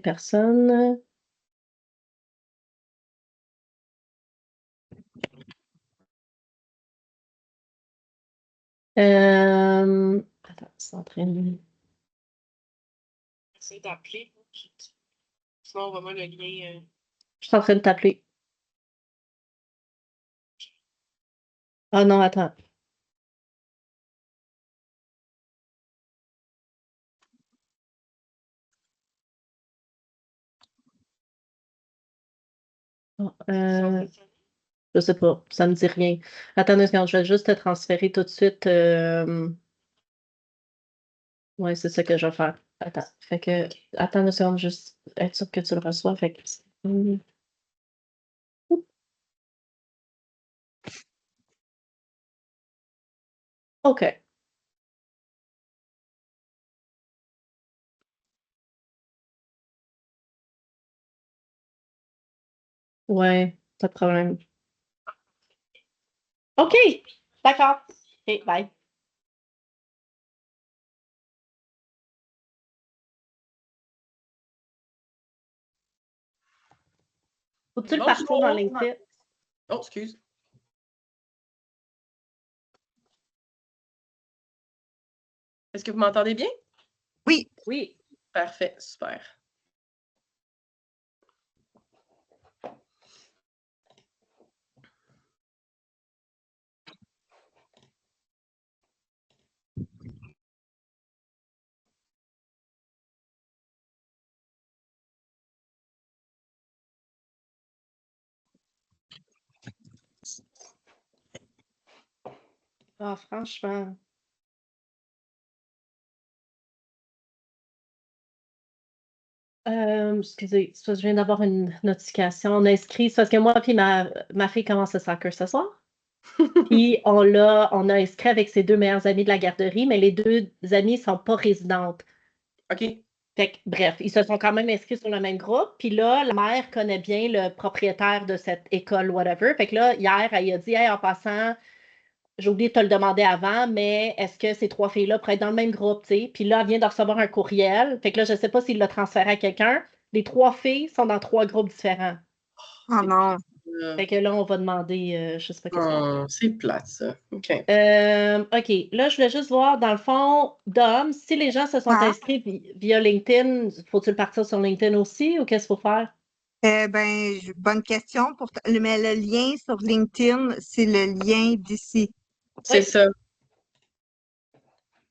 personne. Attends, c'est en train de... Essaye d'appeler. Sinon, envoie-moi le lien. Je suis en train de t'appeler. Ah non, attends. Je sais pas, ça me dit rien. Attends une seconde, je vais juste te transférer tout de suite. Ouais, c'est ça que je vais faire. Attends. Fait que, attends une seconde, juste être sûr que tu le reçois. Fait que... OK. Ouais, pas de problème. OK, d'accord. OK, bye. Faut-tu le partir dans LinkedIn? Oh, excuse. Est-ce que vous m'entendez bien? Oui. Oui. Parfait, super. Ah, franchement. Excusez, c'est parce que je viens d'avoir une notification. On a inscrit, c'est parce que moi puis ma fille commence le soccer ce soir. Puis on a inscrit avec ses deux meilleures amies de la garderie, mais les deux amies ne sont pas résidentes. OK. Fait que, bref, ils se sont quand même inscrits sur le même groupe. Puis là, la mère connaît bien le propriétaire de cette école, whatever. Fait que là, hier, elle a dit, hey, en passant, j'ai oublié de te le demander avant, mais est-ce que ces trois filles-là pourraient être dans le même groupe, tu sais? Puis là, elle vient de recevoir un courriel. Fait que là, je ne sais pas s'il l'a transféré à quelqu'un. Les trois filles sont dans trois groupes différents. Oh non. Fait que là, on va demander, je sais pas qu'est-ce qu'on fait. C'est plate, ça. OK. OK. Là, je voulais juste voir, dans le fond, Dom, si les gens se sont inscrits via LinkedIn, faut-il le partir sur LinkedIn aussi ou qu'est-ce qu'il faut faire? Bonne question. Mais le lien sur LinkedIn, c'est le lien d'ici. C'est Oui. ça.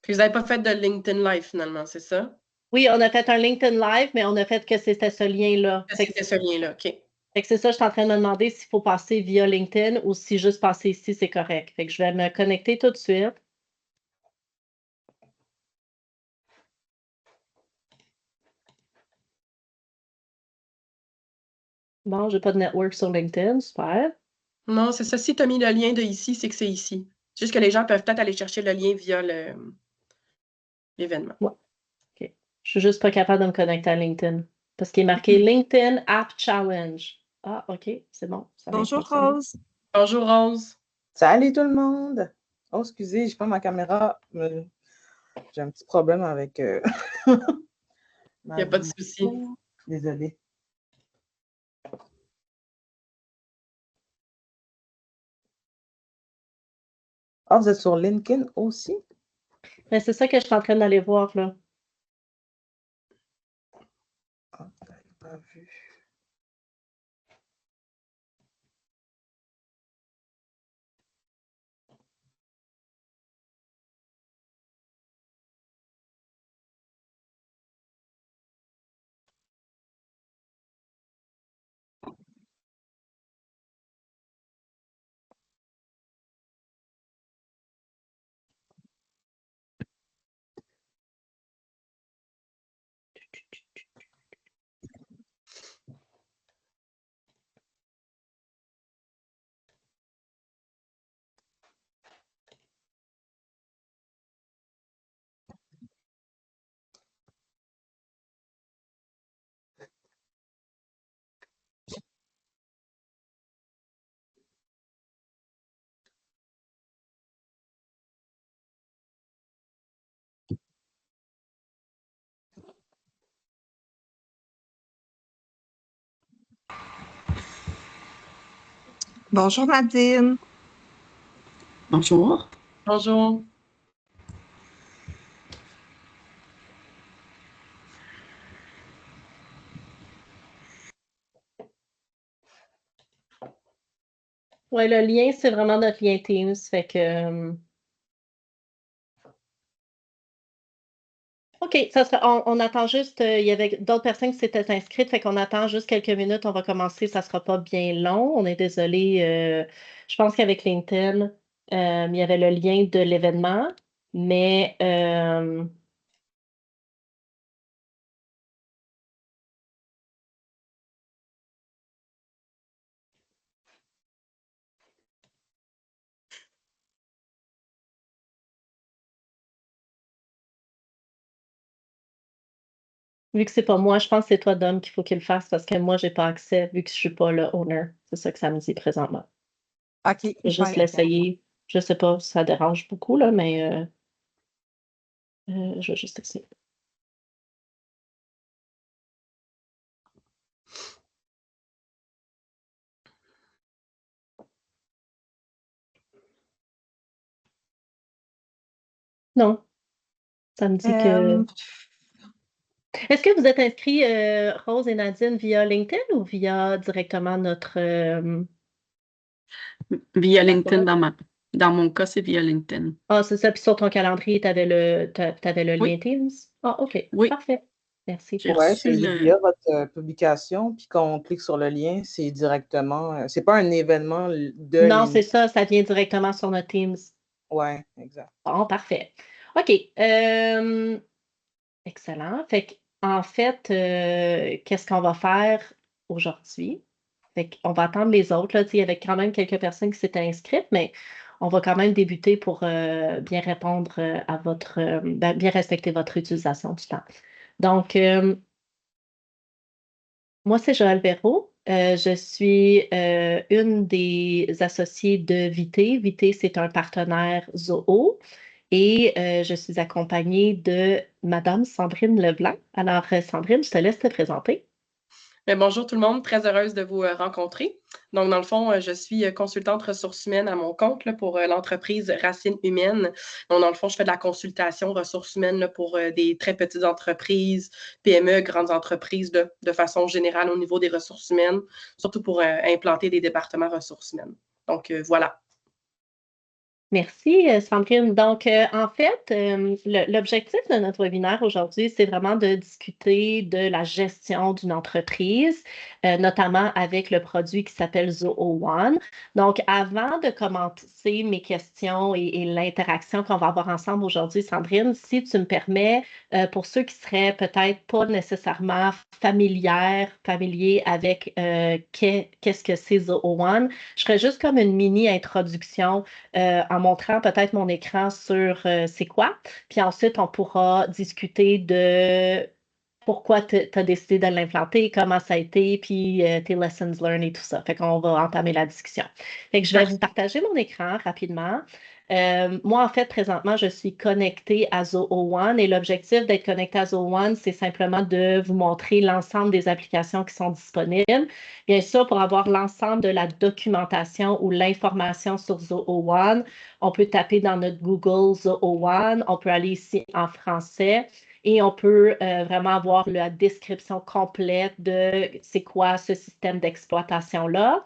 Puis vous n'avez pas fait de LinkedIn Live finalement, c'est ça? Oui, on a fait un LinkedIn Live, mais on a fait que c'était ce lien-là. C'était ce lien-là, OK. Fait que c'est ça, je suis en train de me demander s'il faut passer via LinkedIn ou si juste passer ici, c'est correct. Fait que je vais me connecter tout de suite. Bon, j'ai pas de network sur LinkedIn, super. Non, c'est ça. Si tu as mis le lien de ici, c'est que c'est ici. Juste que les gens peuvent peut-être aller chercher le lien via l'événement. Ouais. OK. Je suis juste pas capable de me connecter à LinkedIn parce qu'il est marqué LinkedIn App Challenge. Ah, OK, c'est bon. Ça vient de Bonjour, fonctionner. Rose. Bonjour, Rose. Salut tout le monde! Oh, excusez, j'ai pas ma caméra. J'ai un petit problème avec Il n'y a pas de souci. Désolée. Ah, vous êtes sur LinkedIn aussi? Mais c'est ça que je suis en train d'aller voir, là. Ah, pas vu. Bonjour Nadine. Bonjour. Bonjour. Ouais, le lien, c'est vraiment notre lien Teams. Fait que. OK, on attend juste. Il y avait d'autres personnes qui s'étaient inscrites, fait qu'on attend juste quelques minutes. On va commencer. Ça ne sera pas bien long. On est désolé. Je pense qu'avec LinkedIn, il y avait le lien de l'événement, mais. Vu que c'est pas moi, je pense que c'est toi, Dom, qu'il faut qu'il le fasse parce que moi, j'ai pas accès vu que je suis pas le owner. C'est ça que ça me dit présentement. OK, Je vais juste fine. l'essayer. Je sais pas si ça dérange beaucoup, là, mais je vais juste essayer. Non, ça me dit que. Euh, Est-ce que vous êtes inscrits, Rose et Nadine, via LinkedIn ou via directement notre. Via LinkedIn, dans mon cas, c'est via LinkedIn. Ah, c'est ça. Puis sur ton calendrier, tu avais le lien Oui, Teams? Ah, OK. oui. Parfait. Merci J'ai pour Ouais, ça. reçu c'est via votre publication, puis quand on clique sur le lien, c'est directement, c'est pas un événement de Non, c'est l'émission. ça. Ça vient directement sur notre Teams. Ouais, exact. Bon, parfait. OK. Excellent. Fait en fait, qu'est-ce qu'on va faire aujourd'hui? Fait qu'on va attendre les autres. Là, tu sais, il y avait quand même quelques personnes qui s'étaient inscrites, mais on va quand même débuter pour bien répondre à votre, bien respecter votre utilisation du temps. Donc, moi, c'est Joëlle Béraud. Je suis une des associées de Vité. Vité, c'est un partenaire Zoho. Et je suis accompagnée de Madame Sandrine Leblanc. Alors, Sandrine, je te laisse te présenter. Bonjour tout le monde, très heureuse de vous rencontrer. Donc, dans le fond, je suis consultante ressources humaines à mon compte là, pour l'entreprise Racines Humaines. Donc, dans le fond, je fais de la consultation ressources humaines là, pour des très petites entreprises, PME, grandes entreprises de façon générale au niveau des ressources humaines, surtout pour implanter des départements ressources humaines. Donc, voilà. Merci, Sandrine. Donc, en fait, l'objectif de notre webinaire aujourd'hui, c'est vraiment de discuter de la gestion d'une entreprise, notamment avec le produit qui s'appelle Zoho One. Donc, avant de commencer mes questions et l'interaction qu'on va avoir ensemble aujourd'hui, Sandrine, si tu me permets, pour ceux qui seraient peut-être pas nécessairement familiers avec qu'est-ce que c'est Zoho One, je ferais juste comme une mini introduction en montrant peut-être mon écran sur c'est quoi. Puis ensuite, on pourra discuter de pourquoi tu as décidé de l'implanter, comment ça a été, puis tes lessons learned et tout ça. Fait qu'on va entamer la discussion. Fait que je vais vous partager mon écran rapidement. Moi, en fait, présentement, je suis connectée à Zoho One et l'objectif d'être connectée à Zoho One, c'est simplement de vous montrer l'ensemble des applications qui sont disponibles. Bien sûr, pour avoir l'ensemble de la documentation ou l'information sur Zoho One, on peut taper dans notre Google Zoho One, on peut aller ici en français. Et on peut vraiment avoir la description complète de c'est quoi ce système d'exploitation-là.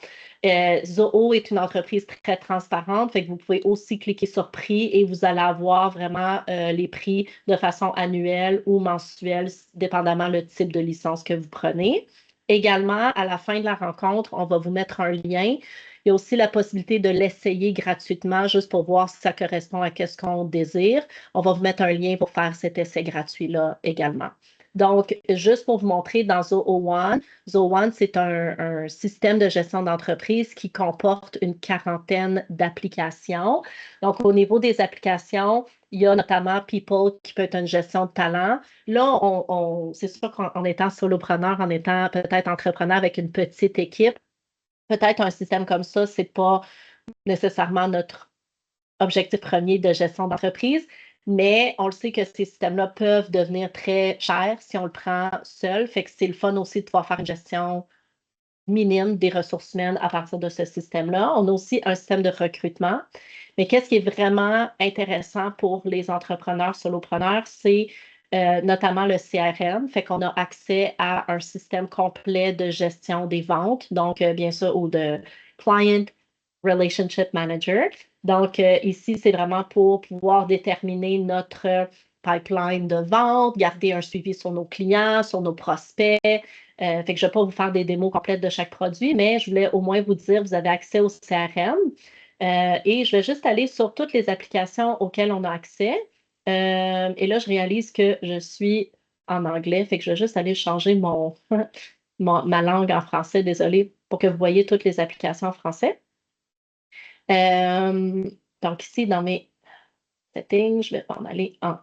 Zoho est une entreprise très transparente, fait que vous pouvez aussi cliquer sur prix et vous allez avoir vraiment les prix de façon annuelle ou mensuelle, dépendamment le type de licence que vous prenez. Également, à la fin de la rencontre, on va vous mettre un lien. Il y a aussi la possibilité de l'essayer gratuitement, juste pour voir si ça correspond à ce qu'on désire. On va vous mettre un lien pour faire cet essai gratuit-là également. Donc, juste pour vous montrer dans Zoho One, c'est un système de gestion d'entreprise qui comporte une quarantaine d'applications. Donc, au niveau des applications, il y a notamment People qui peut être une gestion de talent. Là, c'est sûr qu'en étant solopreneur, en étant peut-être entrepreneur avec une petite équipe, peut-être un système comme ça, ce n'est pas nécessairement notre objectif premier de gestion d'entreprise, mais on le sait que ces systèmes-là peuvent devenir très chers si on le prend seul. Fait que c'est le fun aussi de pouvoir faire une gestion minime des ressources humaines à partir de ce système-là. On a aussi un système de recrutement. Mais qu'est-ce qui est vraiment intéressant pour les entrepreneurs, solopreneurs, c'est notamment le CRM. Fait qu'on a accès à un système complet de gestion des ventes, donc bien sûr, ou de Client Relationship Manager. Donc ici, c'est vraiment pour pouvoir déterminer notre pipeline de vente, garder un suivi sur nos clients, sur nos prospects. Fait que je ne vais pas vous faire des démos complètes de chaque produit, mais je voulais au moins vous dire, vous avez accès au CRM. Et je vais juste aller sur toutes les applications auxquelles on a accès. Et là, je réalise que je suis en anglais, fait que je vais juste aller changer ma langue en français, désolée, pour que vous voyez toutes les applications en français. Donc ici, dans mes settings, je vais en aller en...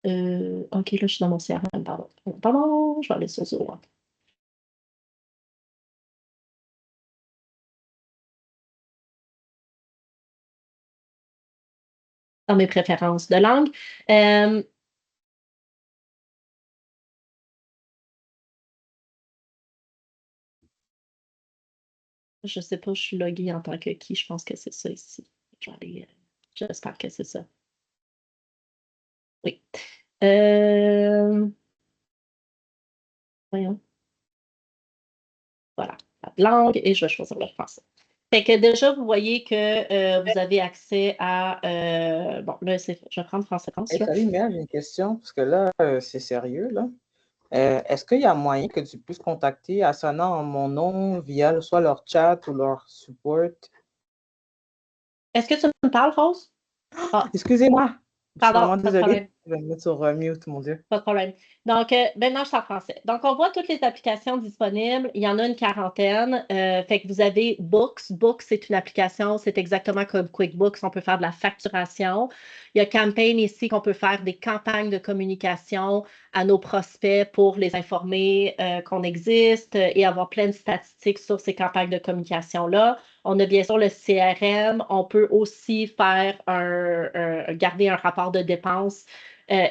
OK, là, je suis dans mon CRM, pardon. Pardon, je vais aller sur Zoom. Dans mes préférences de langue. Je ne sais pas, je suis loguée en tant que qui. Je pense que c'est ça ici. J'espère que c'est ça. Oui. Voyons. Voilà, la langue, et je vais choisir le français. Fait que déjà, vous voyez que vous avez accès à... bon, là, je vais prendre français. Salut, Mel, j'ai une question, parce que là, c'est sérieux, là. Est-ce qu'il y a moyen que tu puisses contacter Asana en mon nom via soit leur chat ou leur support? Est-ce que tu me parles, Rose? Ah, excusez-moi. Pardon, Je suis vraiment pas de problème. désolée. Je vais me mettre sur mute, mon Dieu. Pas de problème. Donc, maintenant, je suis en français. Donc, on voit toutes les applications disponibles. Il y en a une quarantaine. Fait que vous avez Books. Books, c'est une application. C'est exactement comme QuickBooks. On peut faire de la facturation. Il y a Campaign ici qu'on peut faire des campagnes de communication à nos prospects pour les informer qu'on existe et avoir plein de statistiques sur ces campagnes de communication-là. On a bien sûr le CRM. On peut aussi faire garder un rapport de dépenses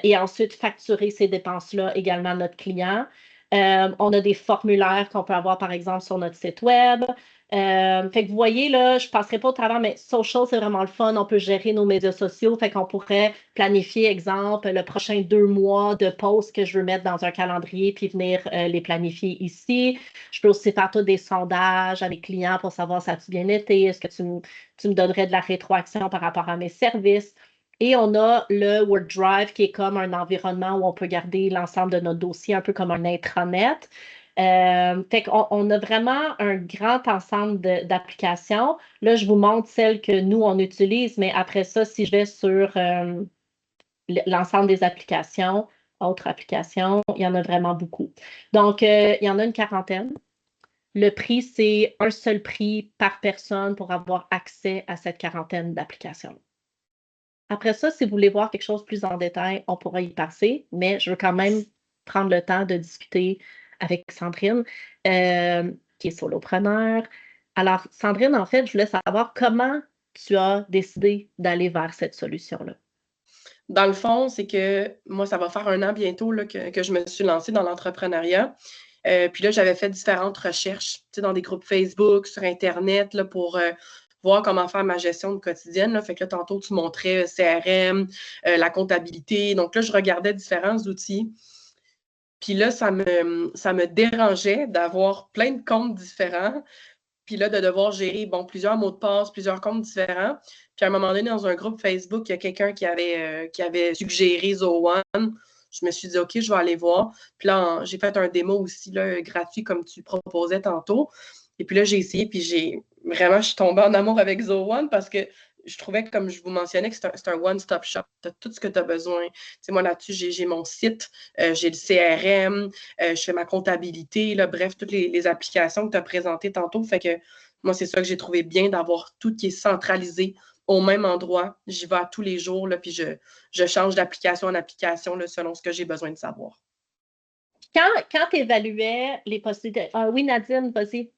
et ensuite facturer ces dépenses-là également à notre client. On a des formulaires qu'on peut avoir, par exemple, sur notre site web. Fait que vous voyez, là, je ne passerai pas au travers, mais social, c'est vraiment le fun. On peut gérer nos médias sociaux. Fait qu'on pourrait planifier, exemple, le prochain 2 mois de posts que je veux mettre dans un calendrier puis venir les planifier ici. Je peux aussi faire tous des sondages à mes clients pour savoir si ça a-tu bien été. Est-ce que tu me donnerais de la rétroaction par rapport à mes services? Et on a le WordDrive qui est comme un environnement où on peut garder l'ensemble de notre dossier, un peu comme un intranet. Fait qu'on a vraiment un grand ensemble d'applications. Là, je vous montre celles que nous, on utilise, mais après ça, si je vais sur l'ensemble des applications, autres applications, il y en a vraiment beaucoup. Donc, il y en a une quarantaine. Le prix, c'est un seul prix par personne pour avoir accès à cette quarantaine d'applications. Après ça, si vous voulez voir quelque chose plus en détail, on pourra y passer, mais je veux quand même prendre le temps de discuter avec Sandrine, qui est solopreneur. Alors, Sandrine, en fait, je voulais savoir comment tu as décidé d'aller vers cette solution-là. Dans le fond, c'est que moi, ça va faire 1 an bientôt là, que je me suis lancée dans l'entrepreneuriat. Puis là, j'avais fait différentes recherches dans des groupes Facebook, sur Internet, là, pour voir comment faire ma gestion de quotidienne. Là. Fait que là, tantôt, tu montrais CRM, la comptabilité. Donc là, je regardais différents outils. Puis là, ça me dérangeait d'avoir plein de comptes différents. Puis là, de devoir gérer, bon, plusieurs mots de passe, plusieurs comptes différents. Puis à un moment donné, dans un groupe Facebook, il y a quelqu'un qui avait suggéré Zowan. Je me suis dit, OK, je vais aller voir. Puis là, j'ai fait un démo aussi, là, gratuit, comme tu proposais tantôt. Et puis là, j'ai essayé, puis je suis tombée en amour avec Zowan parce que je trouvais, comme je vous mentionnais, que c'est un one-stop shop. Tu as tout ce que tu as besoin. Tu sais, moi, là-dessus, j'ai mon site, j'ai le CRM, je fais ma comptabilité, là, bref, toutes les applications que tu as présentées tantôt. Fait que moi, c'est ça que j'ai trouvé bien, d'avoir tout qui est centralisé au même endroit. J'y vais tous les jours, là, puis je change d'application en application là, selon ce que j'ai besoin de savoir. Quand tu évaluais les possibilités... oui, Nadine, vas-y.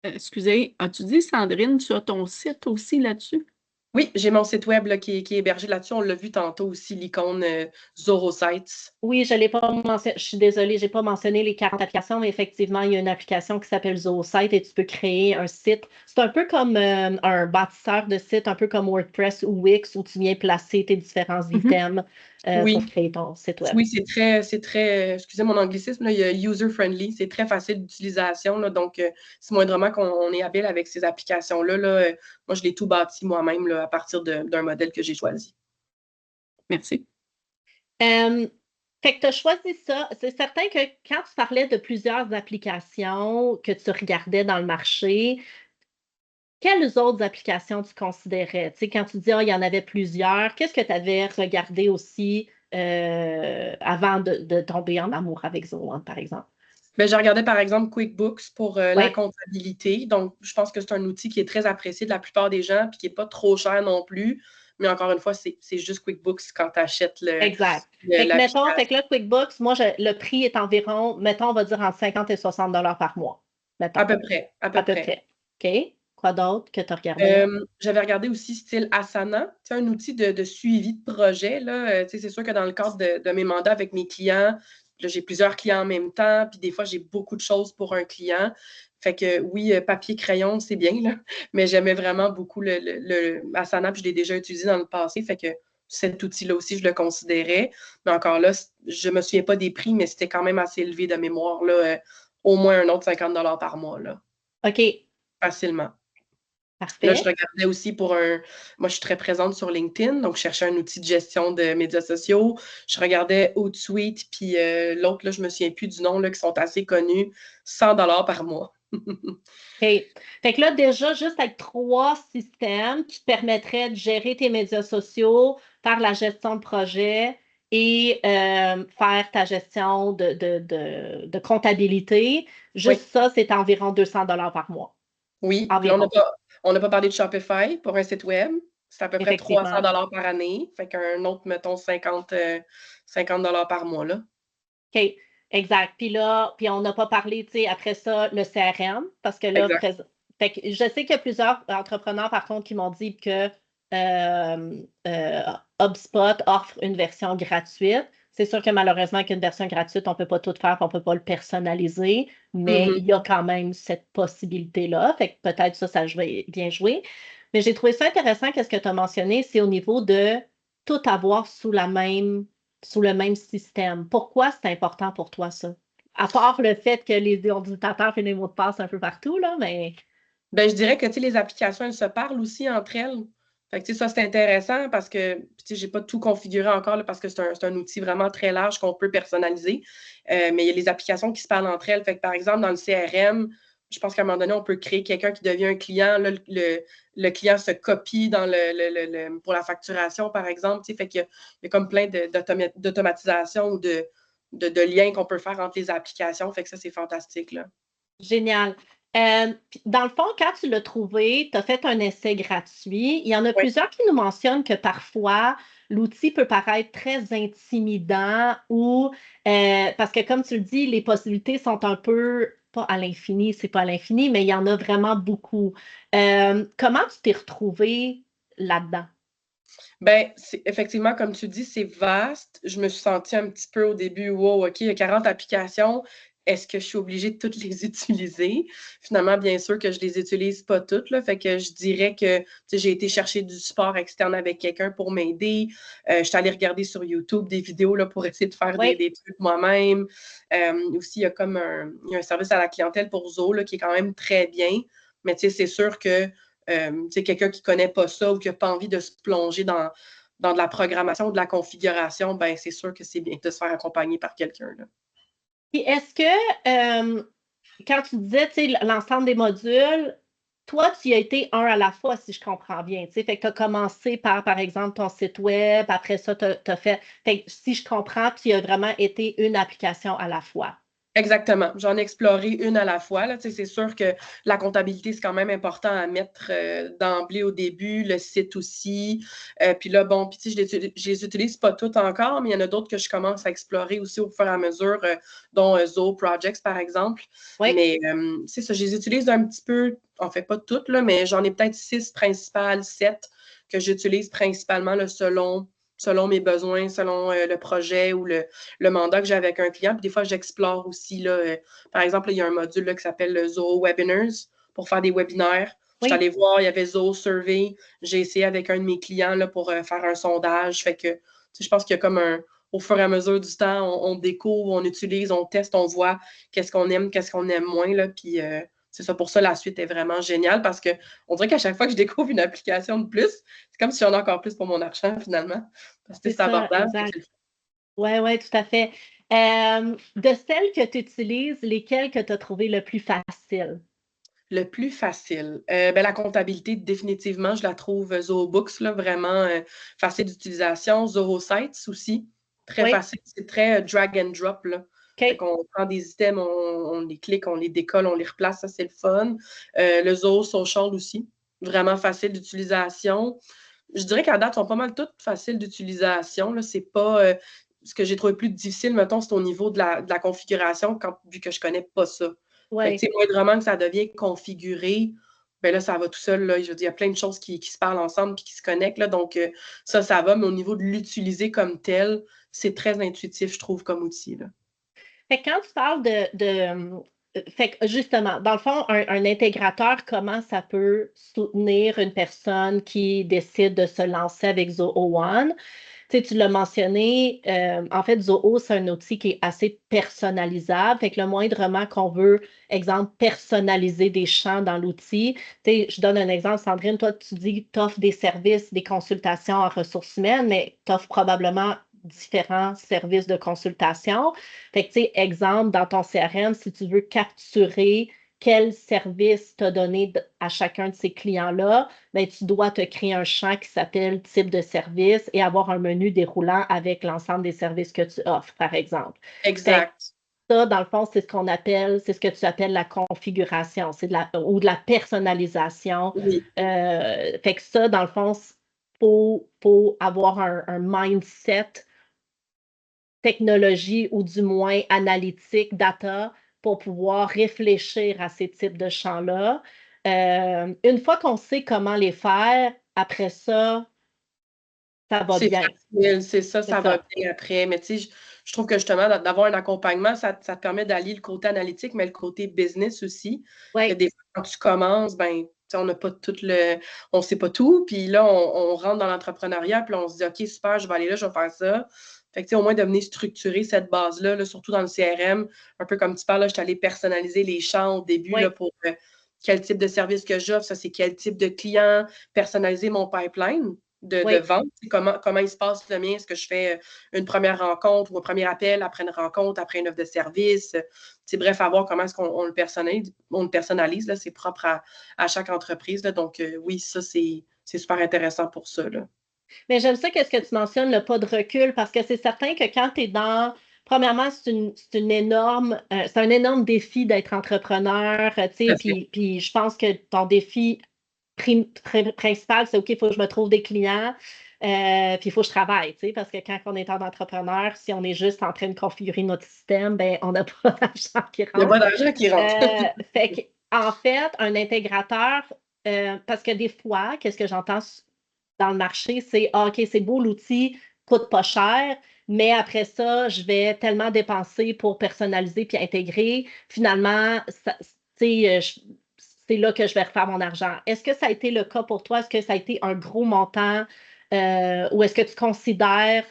Excusez, as-tu dit, Sandrine, tu as ton site aussi là-dessus? Oui, j'ai mon site web là, qui est hébergé là-dessus. On l'a vu tantôt aussi, l'icône Zoro Sites. Oui, je l'ai pas mentionné. Je suis désolée, j'ai pas mentionné les 40 applications, mais effectivement, il y a une application qui s'appelle ZooSite et tu peux créer un site. C'est un peu comme un bâtisseur de site, un peu comme WordPress ou Wix, où tu viens placer tes différents items pour Oui. créer ton site web. Oui, c'est très, excusez mon anglicisme, là, il y a user-friendly, c'est très facile d'utilisation, là, donc si moindrement qu'on est habile avec ces applications-là, là, moi, je l'ai tout bâti moi-même là, à partir d'un modèle que j'ai choisi. Merci. Fait que tu as choisi ça. C'est certain que quand tu parlais de plusieurs applications que tu regardais dans le marché, quelles autres applications tu considérais? Tu sais, quand tu dis, ah, il y en avait plusieurs, qu'est-ce que tu avais regardé aussi avant de tomber en amour avec Zoan, par exemple? Ben, j'ai regardé par exemple QuickBooks pour la Oui, comptabilité. Donc, je pense que c'est un outil qui est très apprécié de la plupart des gens puis qui n'est pas trop cher non plus. Mais encore une fois, c'est juste QuickBooks quand tu achètes exact. Fait que mettons, fait que là, QuickBooks, moi, le prix est environ, mettons, on va dire entre 50 et 60 par mois. Mettons, à peu près. à peu près. OK. Quoi d'autre que tu as regardé? J'avais regardé aussi style Asana, c'est un outil de suivi de projet. Là. C'est sûr que dans le cadre de mes mandats avec mes clients, là, j'ai plusieurs clients en même temps, puis des fois, j'ai beaucoup de choses pour un client. Fait que oui, papier, crayon, c'est bien, là, mais j'aimais vraiment beaucoup le Asana, puis je l'ai déjà utilisé dans le passé. Fait que cet outil-là aussi, je le considérais. Mais encore là, je ne me souviens pas des prix, mais c'était quand même assez élevé de mémoire, là, au moins un autre 50 par mois, là, OK, facilement. Là, je parfait. regardais aussi pour un. Moi, je suis très présente sur LinkedIn, donc je cherchais un outil de gestion de médias sociaux. Je regardais Hootsuite, puis l'autre, là, je ne me souviens plus du nom, là, qui sont assez connus, 100 par mois. OK. Fait que là, déjà, juste avec 3 systèmes qui te permettraient de gérer tes médias sociaux, faire la gestion de projet et faire ta gestion de comptabilité, Oui, juste ça, c'est environ 200 par mois. oui. Puis là, Environ, on n'a pas parlé de Shopify pour un site web. C'est à peu près 300 effectivement. par année. Fait qu'un autre, mettons, 50 par mois, là. OK, exact. Puis là, puis on n'a pas parlé, tu sais, après ça, le CRM, parce que là, Exact. fait que je sais qu'il y a plusieurs entrepreneurs, par contre, qui m'ont dit que HubSpot offre une version gratuite. C'est sûr que malheureusement, avec une version gratuite, on ne peut pas tout faire, on ne peut pas le personnaliser, mais il y a quand même cette possibilité-là. Fait que peut-être ça bien joué. Mais j'ai trouvé ça intéressant, qu'est-ce que tu as mentionné, c'est au niveau de tout avoir sous le même système. Pourquoi c'est important pour toi, ça? À part le fait que les ordinateurs font des mots de passe un peu partout, là, mais. Ben, je dirais que les applications, elles se parlent aussi entre elles. Fait que, ça, c'est intéressant parce que je n'ai pas tout configuré encore là, parce que c'est un outil vraiment très large qu'on peut personnaliser. Mais il y a les applications qui se parlent entre elles. Fait que, par exemple, dans le CRM, je pense qu'à un moment donné, on peut créer quelqu'un qui devient un client. Là, le client se copie dans pour la facturation, par exemple. Fait qu'il y a comme plein d'automatisation ou de liens qu'on peut faire entre les applications. Fait que ça, c'est fantastique, là. Génial. Dans le fond, quand tu l'as trouvé, tu as fait un essai gratuit. Il y en a Oui, plusieurs qui nous mentionnent que parfois, l'outil peut paraître très intimidant ou parce que, comme tu le dis, les possibilités sont un peu, pas à l'infini, c'est pas à l'infini, mais il y en a vraiment beaucoup. Comment tu t'es retrouvé là-dedans? ben, effectivement, comme tu dis, c'est vaste. Je me suis sentie un petit peu au début, wow, OK, il y a 40 applications. Est-ce que je suis obligée de toutes les utiliser? Finalement, bien sûr que je les utilise pas toutes, là. Fait que je dirais que j'ai été chercher du support externe avec quelqu'un pour m'aider. Je suis allée regarder sur YouTube des vidéos là, pour essayer de faire Oui, des trucs moi-même. Aussi, il y a comme il y a un service à la clientèle pour Zo là, qui est quand même très bien. Mais c'est sûr que quelqu'un qui ne connaît pas ça ou qui n'a pas envie de se plonger dans de la programmation ou de la configuration, ben c'est sûr que c'est bien de se faire accompagner par quelqu'un. puis est-ce que quand tu disais, tu sais, l'ensemble des modules, toi, tu y as été un à la fois, si je comprends bien. Tu sais, fait que tu as commencé par exemple, ton site web, après ça, tu as fait. Fait que si je comprends, tu as vraiment été une application à la fois. Exactement. J'en ai exploré une à la fois. Là. C'est sûr que la comptabilité, c'est quand même important à mettre d'emblée au début, le site aussi. Puis là, bon, puis je les utilise pas toutes encore, mais il y en a d'autres que je commence à explorer aussi au fur et à mesure, dont Zo Projects, par exemple. Oui, Mais c'est ça, je les utilise un petit peu, en fait pas toutes, là, mais j'en ai peut-être 6 principales, 7 que j'utilise principalement là, selon mes besoins, selon le projet ou le mandat que j'ai avec un client. Puis des fois, j'explore aussi. Là, par exemple, là, il y a un module là, qui s'appelle le Zoho Webinars pour faire des webinaires. Je suis allée voir, il y avait Zoho Survey. J'ai essayé avec un de mes clients là, pour faire un sondage. Fait que je pense qu'il y a comme au fur et à mesure du temps, on découvre, on utilise, on teste, on voit qu'est-ce qu'on aime moins. Là, puis c'est ça, pour ça, la suite est vraiment géniale parce qu'on dirait qu'à chaque fois que je découvre une application de plus, c'est comme si j'en ai encore plus pour mon argent finalement. Parce que c'est abordable. Oui, tout à fait. De celles que tu utilises, lesquelles que tu as trouvé le plus facile? Le plus facile. La comptabilité, définitivement, je la trouve Zoho Books, là, vraiment facile d'utilisation. Zoho Sites aussi, très facile. C'est très drag and drop. Là. On prend des items, on les clique, on les décolle, on les replace, ça c'est le fun. Le Zoho Social aussi, vraiment facile d'utilisation. Je dirais qu'à date, ils sont pas mal toutes faciles d'utilisation. C'est pas ce que j'ai trouvé plus difficile, mettons, c'est au niveau de la configuration, vu que je connais pas ça. Moindrement que ça devient configuré, ben là, ça va tout seul. Là. Je veux dire, il y a plein de choses qui se parlent ensemble et qui se connectent. Là, donc, ça va, mais au niveau de l'utiliser comme tel, c'est très intuitif, je trouve, comme outil. Là. Fait que quand tu parles fait que justement, dans le fond, un intégrateur, comment ça peut soutenir une personne qui décide de se lancer avec Zoho One? Tu l'as mentionné, en fait, Zoho, c'est un outil qui est assez personnalisable. Fait que le moindrement qu'on veut, exemple, personnaliser des champs dans l'outil, je donne un exemple, Sandrine, toi, tu dis que tu offres des services, des consultations en ressources humaines, mais tu offres probablement différents services de consultation. Fait que, exemple, dans ton CRM, si tu veux capturer quel service tu as donné à chacun de ces clients-là, ben, tu dois te créer un champ qui s'appelle type de service et avoir un menu déroulant avec l'ensemble des services que tu offres, par exemple. Exact. Ça, dans le fond, c'est ce que tu appelles la configuration, ou de la personnalisation. Oui. Fait que ça, dans le fond, faut avoir un mindset technologie ou du moins analytique, data, pour pouvoir réfléchir à ces types de champs-là. Une fois qu'on sait comment les faire, après ça va bien. Facile, c'est ça va bien après. Mais tu sais, je trouve que justement, d'avoir un accompagnement, ça te permet d'allier le côté analytique, mais le côté business aussi. Que des fois, quand tu commences, ben, on n'a pas on sait pas tout. Puis là, on rentre dans l'entrepreneuriat, puis là, on se dit, OK, super, je vais aller là, je vais faire ça. Fait que, au moins, de venir structurer cette base-là, là, surtout dans le CRM, un peu comme tu parles, là, je suis allée personnaliser les champs au début là, pour quel type de service que j'offre, ça, c'est quel type de client, personnaliser mon pipeline de vente, comment il se passe le mien, est-ce que je fais une première rencontre ou un premier appel après une rencontre, après une offre de service, bref, à voir comment est-ce qu'on le personnalise, là, c'est propre à chaque entreprise, là, donc oui, ça, c'est super intéressant pour ça, là. Mais j'aime ça qu'est-ce que tu mentionnes, le pas de recul, parce que c'est certain que quand tu es premièrement, c'est un énorme défi d'être entrepreneur, puis je pense que ton défi principal, c'est OK, il faut que je me trouve des clients, puis il faut que je travaille, parce que quand on est en entrepreneur, si on est juste en train de configurer notre système, ben on n'a pas d'argent qui rentre. Il n'y a pas d'argent qui rentre. En fait, un intégrateur, parce que des fois, qu'est-ce que j'entends dans le marché, c'est OK, c'est beau, l'outil coûte pas cher, mais après ça, je vais tellement dépenser pour personnaliser puis intégrer. Finalement, c'est là que je vais refaire mon argent. Est-ce que ça a été le cas pour toi? Est-ce que ça a été un gros montant? Ou est-ce que tu considères,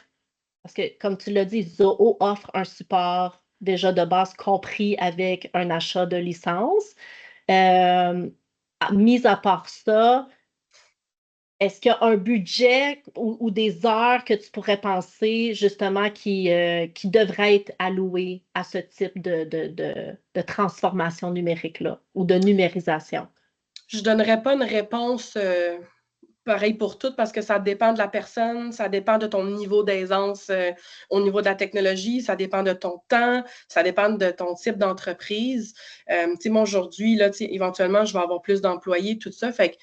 parce que comme tu l'as dit, Zoho offre un support déjà de base compris avec un achat de licence. Mis à part ça, est-ce qu'il y a un budget ou des heures que tu pourrais penser justement qui devraient être allouées à ce type de transformation numérique-là ou de numérisation? Je ne donnerais pas une réponse pareil pour tout parce que ça dépend de la personne, ça dépend de ton niveau d'aisance au niveau de la technologie, ça dépend de ton temps, ça dépend de ton type d'entreprise. Moi, aujourd'hui, là, éventuellement, je vais avoir plus d'employés, tout ça. Fait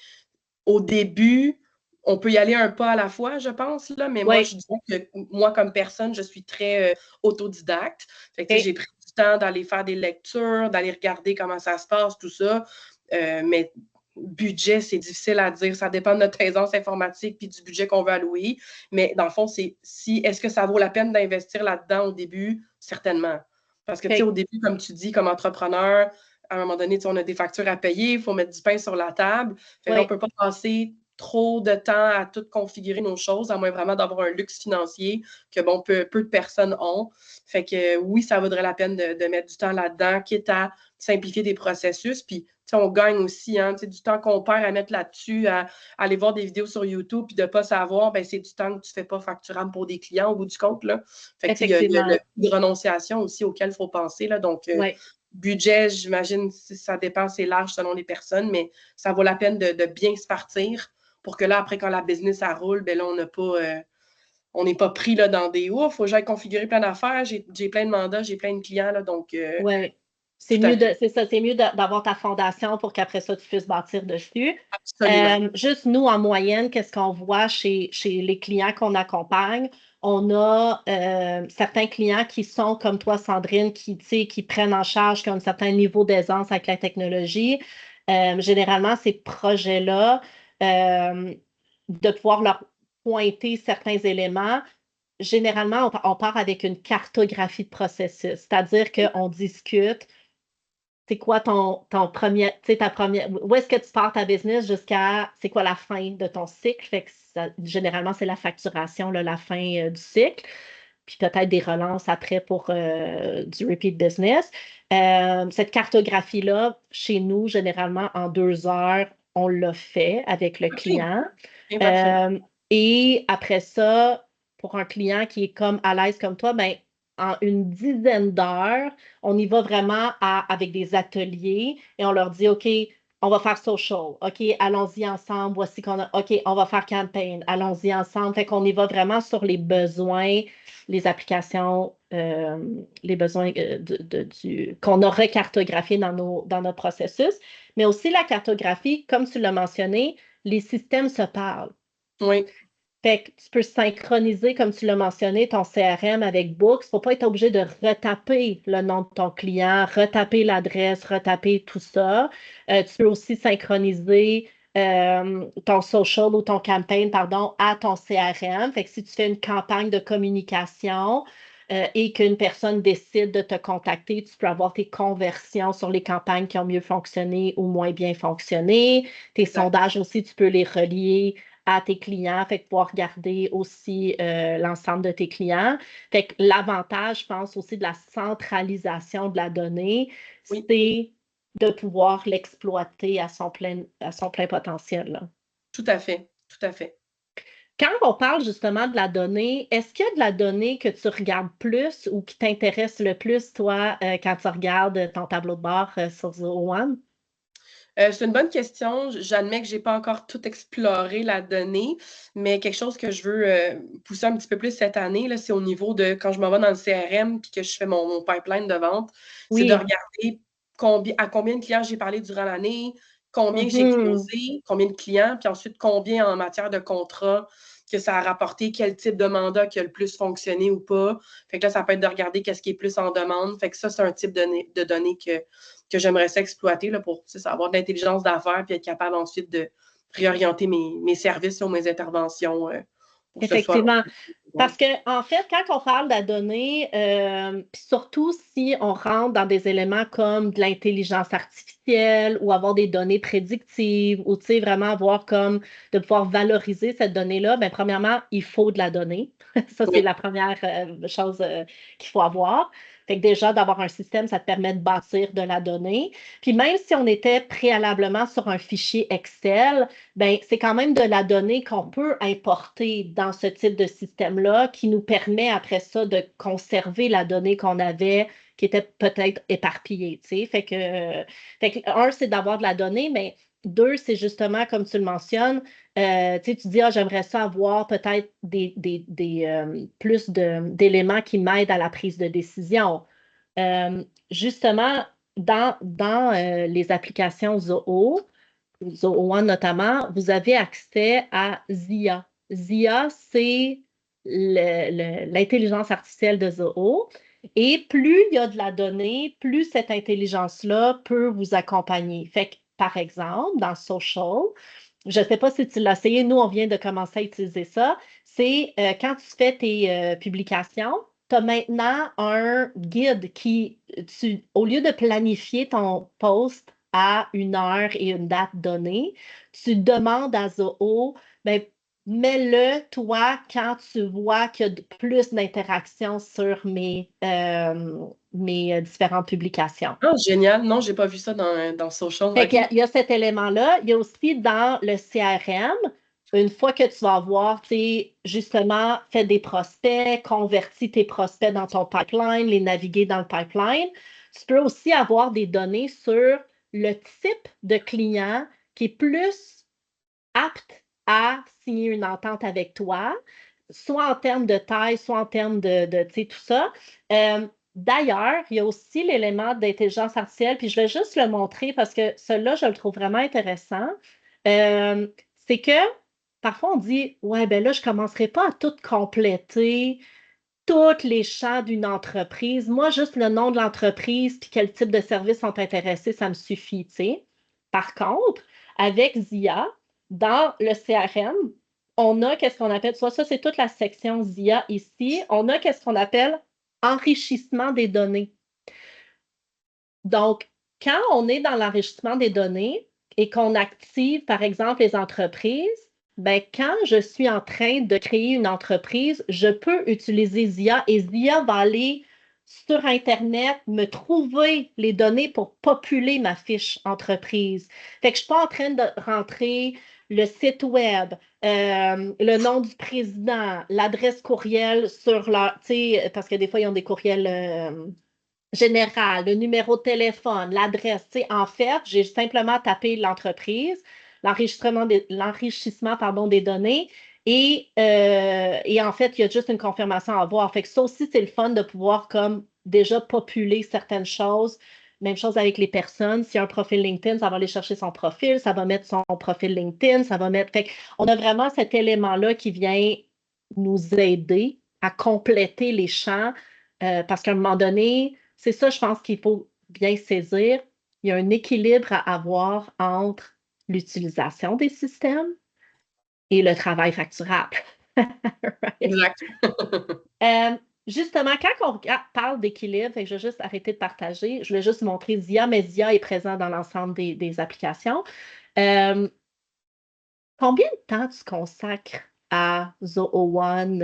qu'au début, on peut y aller un pas à la fois, je pense, là, mais moi, je dirais que moi, comme personne, je suis très autodidacte. Fait que, j'ai pris du temps d'aller faire des lectures, d'aller regarder comment ça se passe, tout ça. Mais budget, c'est difficile à dire. Ça dépend de notre aisance informatique puis du budget qu'on veut allouer. Mais dans le fond, est-ce que ça vaut la peine d'investir là-dedans au début? Certainement. Parce que, tu sais, au début, comme tu dis, comme entrepreneur, à un moment donné, on a des factures à payer, il faut mettre du pain sur la table. Fait qu'on ne peut pas passer trop de temps à tout configurer nos choses, à moins vraiment d'avoir un luxe financier que, bon, peu de personnes ont. Fait que oui, ça vaudrait la peine de mettre du temps là-dedans, quitte à simplifier des processus. Puis, on gagne aussi du temps qu'on perd à mettre là-dessus, à aller voir des vidéos sur YouTube puis de ne pas savoir, ben, c'est du temps que tu ne fais pas facturable pour des clients au bout du compte. Là. Fait que, il y a le coût de renonciation aussi auquel il faut penser. Là, donc, budget, j'imagine, ça dépend, c'est large selon les personnes, mais ça vaut la peine de bien se partir pour que là, après, quand la business ça roule, ben là, on n'est pas pris là, dans des ouf, il faut que j'aille configurer plein d'affaires, j'ai plein de mandats, j'ai plein de clients. Là, donc, oui. C'est mieux d'avoir ta fondation pour qu'après ça, tu puisses bâtir dessus. Juste nous, en moyenne, qu'est-ce qu'on voit chez les clients qu'on accompagne? On a certains clients qui sont comme toi, Sandrine, qui prennent en charge, qui ont un certain niveau d'aisance avec la technologie. Généralement, ces projets-là, de pouvoir leur pointer certains éléments, généralement, on part avec une cartographie de processus, c'est-à-dire qu'on discute c'est quoi ton premier, ta première, où est-ce que tu pars ta business jusqu'à, c'est quoi la fin de ton cycle? Fait que généralement, c'est la facturation, là, la fin du cycle. Puis peut-être des relances après pour du repeat business. Cette cartographie-là, chez nous, généralement, en 2 heures, on l'a fait avec le client. Et après ça, pour un client qui est comme à l'aise comme toi, ben, en une dizaine d'heures, on y va vraiment avec des ateliers et on leur dit, OK, on va faire social. OK, allons-y ensemble. Voici qu'on a. OK, on va faire campaign. Allons-y ensemble. Fait qu'on y va vraiment sur les besoins, les applications, les besoins qu'on a recartographiés dans notre processus. Mais aussi la cartographie, comme tu l'as mentionné, les systèmes se parlent. Oui. Fait que tu peux synchroniser, comme tu l'as mentionné, ton CRM avec Books. Il ne faut pas être obligé de retaper le nom de ton client, retaper l'adresse, retaper tout ça. Tu peux aussi synchroniser ton social ou ton campaign, pardon, à ton CRM. Fait que si tu fais une campagne de communication et qu'une personne décide de te contacter, tu peux avoir tes conversions sur les campagnes qui ont mieux fonctionné ou moins bien fonctionné. Tes sondages aussi, tu peux les relier à tes clients, fait que pouvoir regarder aussi l'ensemble de tes clients. Fait que l'avantage, je pense, aussi de la centralisation de la donnée, c'est de pouvoir l'exploiter à son plein potentiel. Là. Tout à fait, tout à fait. Quand on parle justement de la donnée, est-ce qu'il y a de la donnée que tu regardes plus ou qui t'intéresse le plus, toi, quand tu regardes ton tableau de bord sur Zoho One? C'est une bonne question. J'admets que je n'ai pas encore tout exploré la donnée, mais quelque chose que je veux pousser un petit peu plus cette année, c'est au niveau de quand je m'en vais dans le CRM et que je fais mon pipeline de vente, c'est de regarder à combien de clients j'ai parlé durant l'année, combien j'ai closé, combien de clients, puis ensuite combien en matière de contrat que ça a rapporté, quel type de mandat qui a le plus fonctionné ou pas. Fait que là, ça peut être de regarder qu'est-ce qui est plus en demande. Fait que ça, c'est un type de données que j'aimerais exploiter là, pour avoir de l'intelligence d'affaires puis être capable ensuite de réorienter mes services ou mes interventions. Effectivement. Parce qu'en fait, quand on parle de la donnée, puis surtout si on rentre dans des éléments comme de l'intelligence artificielle ou avoir des données prédictives ou vraiment avoir comme de pouvoir valoriser cette donnée-là, bien, premièrement, il faut de la donnée. Ça, c'est la première chose qu'il faut avoir. Fait que déjà, d'avoir un système, ça te permet de bâtir de la donnée. Puis même si on était préalablement sur un fichier Excel, ben, c'est quand même de la donnée qu'on peut importer dans ce type de système-là qui nous permet après ça de conserver la donnée qu'on avait qui était peut-être éparpillée. Fait que, un, c'est d'avoir de la donnée, mais 2, c'est justement, comme tu le mentionnes, tu dis, j'aimerais ça avoir peut-être plus d'éléments qui m'aident à la prise de décision. Justement, dans les applications Zoho One notamment, vous avez accès à ZIA. ZIA, c'est l'intelligence artificielle de Zoho. Et plus il y a de la donnée, plus cette intelligence-là peut vous accompagner. Fait que par exemple, dans Social. Je ne sais pas si tu l'as essayé, nous, on vient de commencer à utiliser ça. C'est quand tu fais tes publications, tu as maintenant un guide au lieu de planifier ton post à une heure et une date donnée, tu demandes à Zoho, ben, mets-le, toi, quand tu vois qu'il y a plus d'interactions sur mes différentes publications. Ah, génial. Non, j'ai pas vu ça dans Social. Fait OK. qu'il y a cet élément-là. Il y a aussi dans le CRM, une fois que tu vas avoir, justement, fait des prospects, converti tes prospects dans ton pipeline, les naviguer dans le pipeline, tu peux aussi avoir des données sur le type de client qui est plus apte à signer une entente avec toi, soit en termes de taille, soit en termes de tu sais, tout ça. D'ailleurs, il y a aussi l'élément d'intelligence artificielle, puis je vais juste le montrer parce que celui-là, je le trouve vraiment intéressant. C'est que parfois, on dit, ouais, ben là, je ne commencerai pas à tout compléter, tous les champs d'une entreprise. Moi, juste le nom de l'entreprise puis quel type de services sont intéressés, ça me suffit, tu sais. Par contre, avec ZIA, dans le CRM, on a qu'est-ce qu'on appelle, soit ça, c'est toute la section ZIA ici, on a qu'est-ce qu'on appelle enrichissement des données. Donc, quand on est dans l'enrichissement des données et qu'on active, par exemple, les entreprises, ben, quand je suis en train de créer une entreprise, je peux utiliser ZIA et ZIA va aller sur Internet me trouver les données pour populer ma fiche entreprise. Fait que je ne suis pas en train de rentrer le site web, le nom du président, l'adresse courriel sur leur, tu sais, parce que des fois, ils ont des courriels général, le numéro de téléphone, l'adresse. En fait, j'ai simplement tapé l'entreprise, l'enrichissement des données et en fait, il y a juste une confirmation à avoir. Fait que ça aussi, c'est le fun de pouvoir comme déjà populer certaines choses. Même chose avec les personnes. S'il y a un profil LinkedIn, ça va aller chercher son profil, ça va mettre son profil LinkedIn, ça va mettre. Fait on a vraiment cet élément-là qui vient nous aider à compléter les champs parce qu'à un moment donné, c'est ça, je pense qu'il faut bien saisir. Il y a un équilibre à avoir entre l'utilisation des systèmes et le travail facturable. Right? Exact. Justement, quand on parle d'équilibre, je vais juste arrêter de partager, je vais juste montrer ZIA, mais ZIA est présent dans l'ensemble des applications. Combien de temps tu consacres à Zoho One?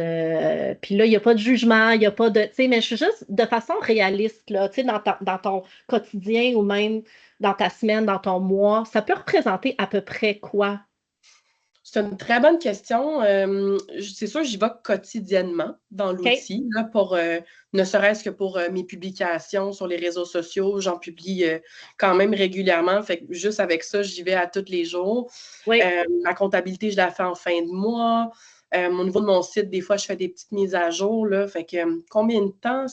Puis là, il n'y a pas de jugement, il n'y a pas de. Tu sais, mais je suis juste de façon réaliste, là, tu sais, dans ton quotidien ou même dans ta semaine, dans ton mois, ça peut représenter à peu près quoi? C'est une très bonne question. C'est sûr, j'y vais quotidiennement dans l'outil, là, pour, ne serait-ce que pour mes publications sur les réseaux sociaux. J'en publie quand même régulièrement. Fait que juste avec ça, j'y vais à tous les jours. Oui. Ma comptabilité, je la fais en fin de mois. Au niveau de mon site, des fois, je fais des petites mises à jour. Là, fait que combien de temps?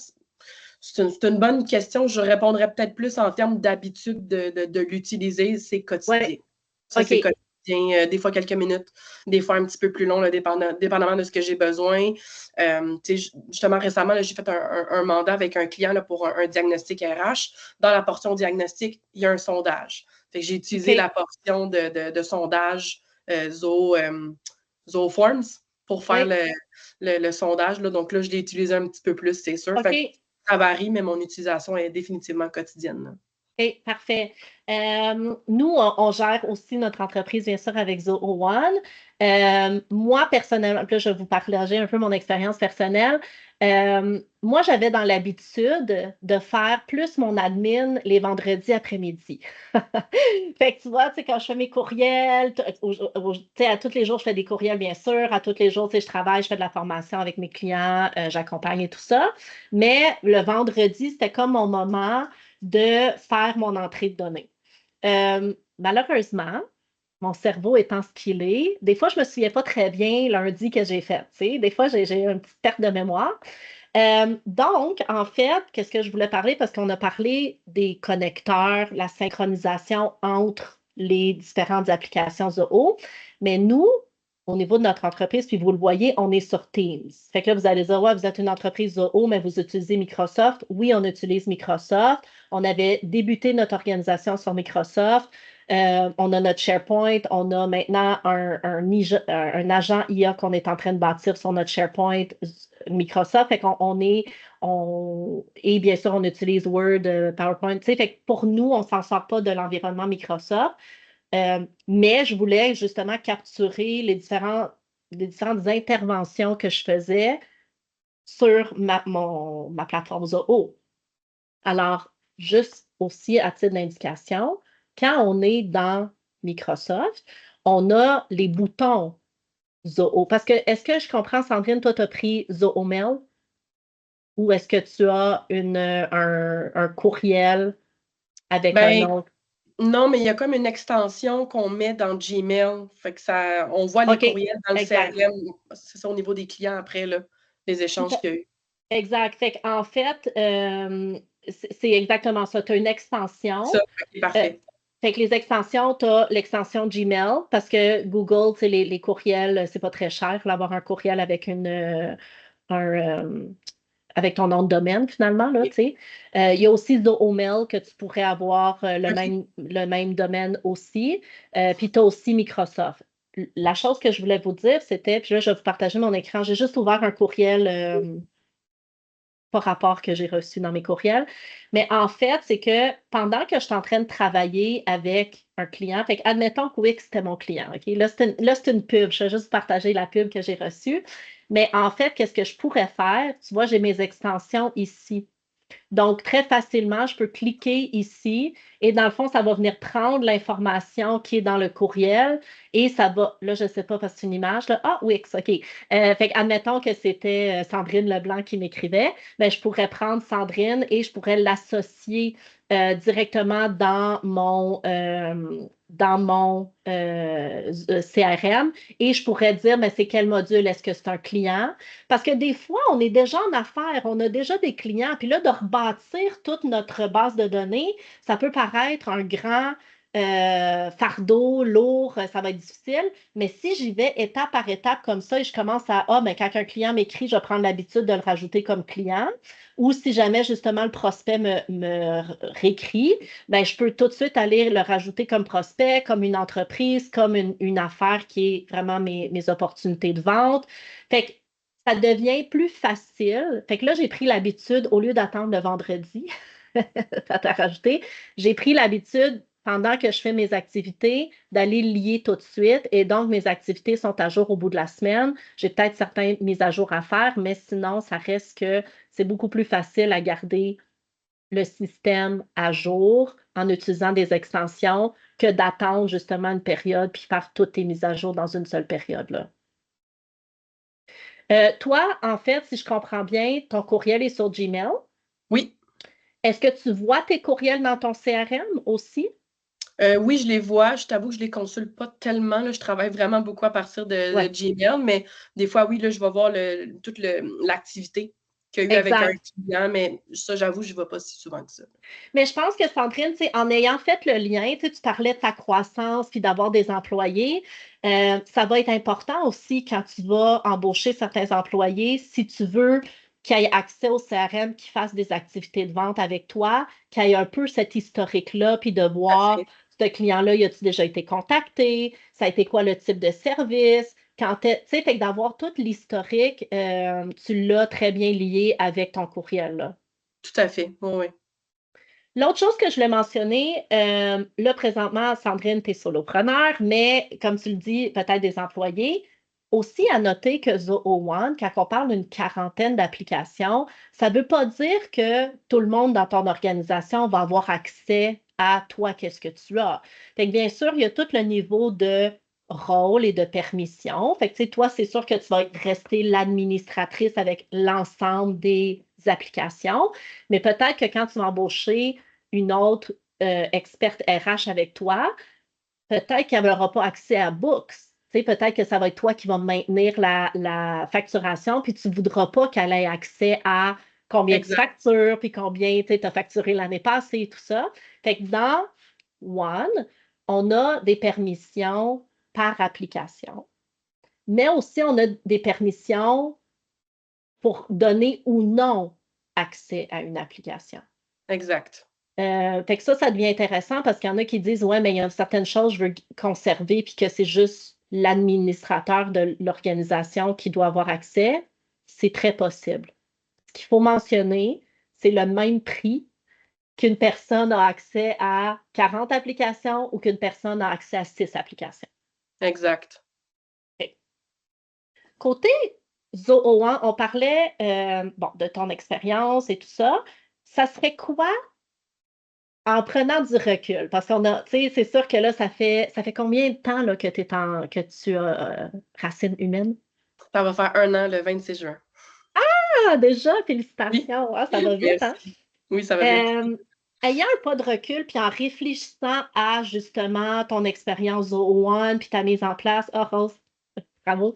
C'est une bonne question. Je répondrais peut-être plus en termes d'habitude de l'utiliser. C'est quotidien. Ouais. Ça, c'est OK. quotidien. Des fois quelques minutes, des fois un petit peu plus long, là, dépendamment de ce que j'ai besoin. Justement, récemment, j'ai fait un mandat avec un client là, pour un diagnostic RH. Dans la portion diagnostic, il y a un sondage. Fait que j'ai utilisé la portion de sondage Zoho Forms pour faire le sondage. Là. Donc là, je l'ai utilisé un petit peu plus, c'est sûr. OK. Fait que ça varie, mais mon utilisation est définitivement quotidienne. Là. OK, parfait. Nous, on gère aussi notre entreprise, bien sûr, avec Zoho One. Moi, personnellement, là, je vais vous partager un peu mon expérience personnelle. Moi, j'avais dans l'habitude de faire plus mon admin les vendredis après-midi. Fait que tu vois, quand je fais mes courriels, à tous les jours, je fais des courriels, bien sûr. À tous les jours, je travaille, je fais de la formation avec mes clients, j'accompagne et tout ça. Mais le vendredi, c'était comme mon moment de faire mon entrée de données. Malheureusement, mon cerveau étant ce qu'il est, des fois, je ne me souviens pas très bien lundi que j'ai fait. Des fois, j'ai une petite perte de mémoire. Donc, en fait, qu'est-ce que je voulais parler? Parce qu'on a parlé des connecteurs, la synchronisation entre les différentes applications Zoho. Mais nous, au niveau de notre entreprise, puis vous le voyez, on est sur Teams. Fait que là, vous allez dire, ouais, vous êtes une entreprise Zoho, mais vous utilisez Microsoft. Oui, on utilise Microsoft. On avait débuté notre organisation sur Microsoft. On a notre SharePoint. On a maintenant un agent IA qu'on est en train de bâtir sur notre SharePoint Microsoft. Fait et bien sûr, on utilise Word, PowerPoint. Tu sais, fait que pour nous, on ne s'en sort pas de l'environnement Microsoft. Mais je voulais justement capturer les différentes interventions que je faisais sur ma plateforme Zoho. Alors, juste aussi à titre d'indication, quand on est dans Microsoft, on a les boutons Zoho. Parce que, est-ce que je comprends, Sandrine, toi, tu as pris Zoho Mail ou est-ce que tu as un courriel avec un autre? Non, mais il y a comme une extension qu'on met dans Gmail. Fait que on voit les courriels dans le CRM. C'est ça au niveau des clients après, là, les échanges qu'il y a eu. Exact. Fait qu'en fait, c'est exactement ça. Tu as une extension. Ça, parfait. Fait que les extensions, tu as l'extension Gmail parce que Google, tu sais, les courriels, c'est pas très cher d'avoir un courriel avec avec ton nom de domaine, finalement, là, tu sais. Il y a aussi Zoho Mail que tu pourrais avoir le même domaine aussi. Puis tu as aussi Microsoft. La chose que je voulais vous dire, c'était, puis là, je vais vous partager mon écran. J'ai juste ouvert un courriel par rapport que j'ai reçu dans mes courriels. Mais en fait, c'est que pendant que je suis en train de travailler avec un client, fait que admettons que Wix, c'était mon client, OK? Là, c'est une pub. Je vais juste partager la pub que j'ai reçue. Mais en fait, qu'est-ce que je pourrais faire? Tu vois, j'ai mes extensions ici. Donc, très facilement, je peux cliquer ici et dans le fond, ça va venir prendre l'information qui est dans le courriel et ça va, là, je ne sais pas parce que c'est une image, là. Ah, Wix, OK. Fait admettons que c'était Sandrine Leblanc qui m'écrivait, mais je pourrais prendre Sandrine et je pourrais l'associer directement dans mon CRM et je pourrais dire, mais c'est quel module? Est-ce que c'est un client? Parce que des fois, on est déjà en affaires, on a déjà des clients, puis là, de rebâtir toute notre base de données, ça peut paraître un grand fardeau, lourd, ça va être difficile, mais si j'y vais étape par étape comme ça et je commence mais quand un client m'écrit, je vais prendre l'habitude de le rajouter comme client, ou si jamais justement le prospect me réécrit, ben, je peux tout de suite aller le rajouter comme prospect, comme une entreprise, comme une affaire qui est vraiment mes opportunités de vente. Fait que ça devient plus facile. Fait que là, j'ai pris l'habitude, au lieu d'attendre le vendredi, ça t'a rajouté, j'ai pris l'habitude, pendant que je fais mes activités, d'aller lier tout de suite. Et donc, mes activités sont à jour au bout de la semaine. J'ai peut-être certaines mises à jour à faire, mais sinon, ça reste que c'est beaucoup plus facile à garder le système à jour en utilisant des extensions que d'attendre justement une période puis faire toutes tes mises à jour dans une seule période, là. Toi, en fait, si je comprends bien, ton courriel est sur Gmail. Oui. Est-ce que tu vois tes courriels dans ton CRM aussi? Oui, je les vois. Je t'avoue que je ne les consulte pas tellement. Là. Je travaille vraiment beaucoup à partir de Gmail, mais des fois, oui, là, je vais voir toute l'activité qu'il y a eu avec un client, mais ça, j'avoue, je ne vais pas si souvent que ça. Mais je pense que Sandrine, en ayant fait le lien, tu parlais de ta croissance puis d'avoir des employés, ça va être important aussi quand tu vas embaucher certains employés, si tu veux qu'ils aient accès au CRM, qu'ils fassent des activités de vente avec toi, qu'ils aient un peu cet historique-là, puis de voir ce client-là, y a-t-il déjà été contacté, ça a été quoi le type de service, tu sais, fait que d'avoir tout l'historique, tu l'as très bien lié avec ton courriel, là. Tout à fait, oui. L'autre chose que je voulais mentionner, là, présentement, Sandrine, tu es solopreneur, mais comme tu le dis, peut-être des employés. Aussi à noter que Zoho One, quand on parle d'une quarantaine d'applications, ça ne veut pas dire que tout le monde dans ton organisation va avoir accès à toi, qu'est-ce que tu as. Fait que bien sûr, il y a tout le niveau de rôle et de permission. Fait que, tu sais, toi, c'est sûr que tu vas rester l'administratrice avec l'ensemble des applications, mais peut-être que quand tu vas embaucher une autre experte RH avec toi, peut-être qu'elle n'aura pas accès à Books. Tu sais, peut-être que ça va être toi qui vas maintenir la facturation, puis tu ne voudras pas qu'elle ait accès à combien de factures, puis combien tu as facturé l'année passée, tout ça. Fait que dans One, on a des permissions par application. mais aussi on a des permissions pour donner ou non accès à une application. Exact. Fait que ça devient intéressant parce qu'il y en a qui disent, ouais, mais il y a certaines choses que je veux conserver puis que c'est juste l'administrateur de l'organisation qui doit avoir accès. C'est très possible. Ce qu'il faut mentionner, c'est le même prix qu'une personne a accès à 40 applications ou qu'une personne a accès à 6 applications. Exact. Okay. Côté Zoho1, on parlait de ton expérience et tout ça. Ça serait quoi en prenant du recul? Parce qu'on a, tu sais, c'est sûr que là, ça fait combien de temps là, que tu as Racine Humaine? Ça va faire 1 an le 26 juin. Ah, déjà, Oui. félicitations! Ah, ça va vite, hein? Merci. Oui, ça va vite. Ayant un pas de recul, puis en réfléchissant à justement ton expérience Zoho1, puis ta mise en place, oh Rose, bravo.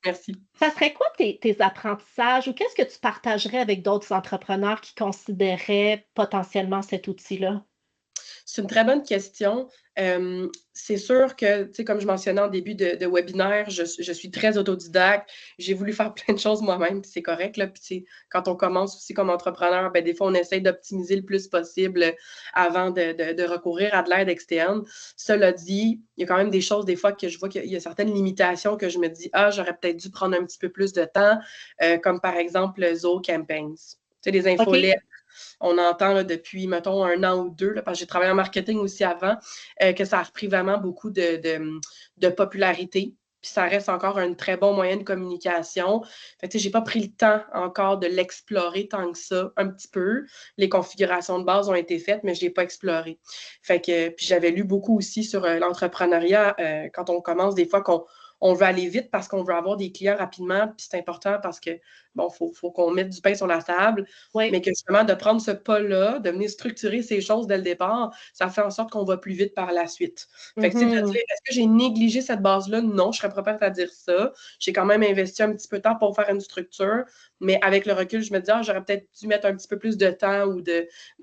Merci. Ça serait quoi tes apprentissages ou qu'est-ce que tu partagerais avec d'autres entrepreneurs qui considéraient potentiellement cet outil-là? C'est une très bonne question. C'est sûr que, tu sais, comme je mentionnais en début de webinaire, je suis très autodidacte. J'ai voulu faire plein de choses moi-même, puis c'est correct, là. Puis, tu sais, quand on commence aussi comme entrepreneur, ben, des fois, on essaie d'optimiser le plus possible avant de recourir à de l'aide externe. Cela dit, il y a quand même des choses, des fois, que je vois qu'il y a certaines limitations que je me dis, ah, j'aurais peut-être dû prendre un petit peu plus de temps, comme par exemple Zoho Campaigns. Tu sais, les infolettes. On entend là, depuis, mettons, 1 an ou 2, là, parce que j'ai travaillé en marketing aussi avant, que ça a repris vraiment beaucoup de popularité. Puis ça reste encore un très bon moyen de communication. Fait que, j'ai pas pris le temps encore de l'explorer tant que ça, un petit peu. Les configurations de base ont été faites, mais je l'ai pas exploré. Fait que, puis j'avais lu beaucoup aussi sur l'entrepreneuriat quand on commence des fois qu'on veut aller vite parce qu'on veut avoir des clients rapidement, puis c'est important parce que, bon, faut qu'on mette du pain sur la table, Oui. mais que justement, de prendre ce pas-là, de venir structurer ces choses dès le départ, ça fait en sorte qu'on va plus vite par la suite. Fait que, tu sais, de dire, est-ce que j'ai négligé cette base-là? Non, je serais pas prête à dire ça. J'ai quand même investi un petit peu de temps pour faire une structure, mais avec le recul, je me dis, j'aurais peut-être dû mettre un petit peu plus de temps ou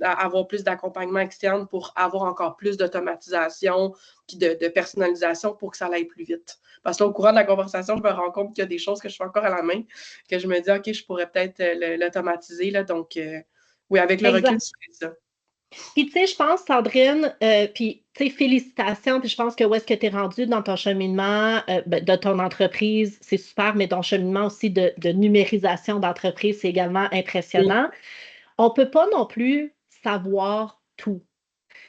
avoir plus d'accompagnement externe pour avoir encore plus d'automatisation puis de personnalisation pour que ça aille plus vite. Parce que là, au courant de la conversation, je me rends compte qu'il y a des choses que je fais encore à la main, que je me dis, OK, je pourrais peut-être l'automatiser. Là, donc, oui, avec le recul, je fais ça. Puis, tu sais, je pense, Sandrine, puis, tu sais, félicitations, puis je pense que où est-ce que tu es rendue dans ton cheminement de ton entreprise, c'est super, mais ton cheminement aussi de numérisation d'entreprise, c'est également impressionnant. Oui. On ne peut pas non plus savoir tout.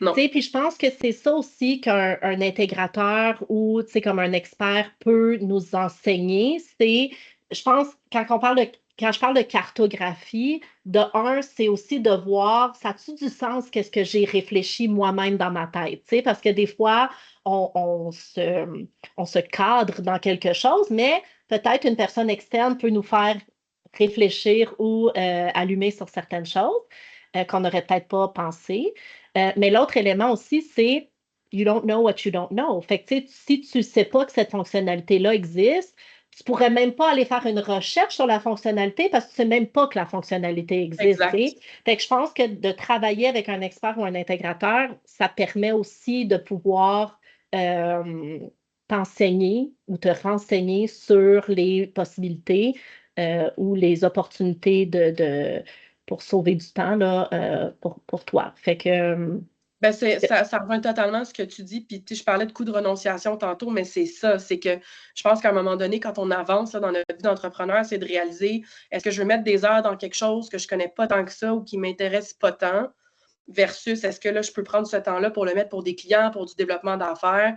Non. Tu sais, puis je pense que c'est ça aussi qu'un intégrateur ou, tu sais, comme un expert peut nous enseigner. C'est, je pense, quand je parle de cartographie, de un, c'est aussi de voir, ça a-tu du sens, qu'est-ce que j'ai réfléchi moi-même dans ma tête, tu sais, parce que des fois, on se cadre dans quelque chose, mais peut-être une personne externe peut nous faire réfléchir ou allumer sur certaines choses qu'on n'aurait peut-être pas pensé. Mais l'autre élément aussi, c'est you don't know what you don't know. Fait que, si tu ne sais pas que cette fonctionnalité-là existe, tu ne pourrais même pas aller faire une recherche sur la fonctionnalité parce que tu ne sais même pas que la fonctionnalité existe. Fait que je pense que de travailler avec un expert ou un intégrateur, ça permet aussi de pouvoir t'enseigner ou te renseigner sur les possibilités ou les opportunités pour sauver du temps là, pour toi. Fait que. Ben ça rejoint totalement ce que tu dis. Puis, je parlais de coût de renonciation tantôt, mais c'est ça. C'est que je pense qu'à un moment donné, quand on avance là, dans notre vie d'entrepreneur, c'est de réaliser est-ce que je veux mettre des heures dans quelque chose que je ne connais pas tant que ça ou qui ne m'intéresse pas tant, versus est-ce que là, je peux prendre ce temps-là pour le mettre pour des clients, pour du développement d'affaires.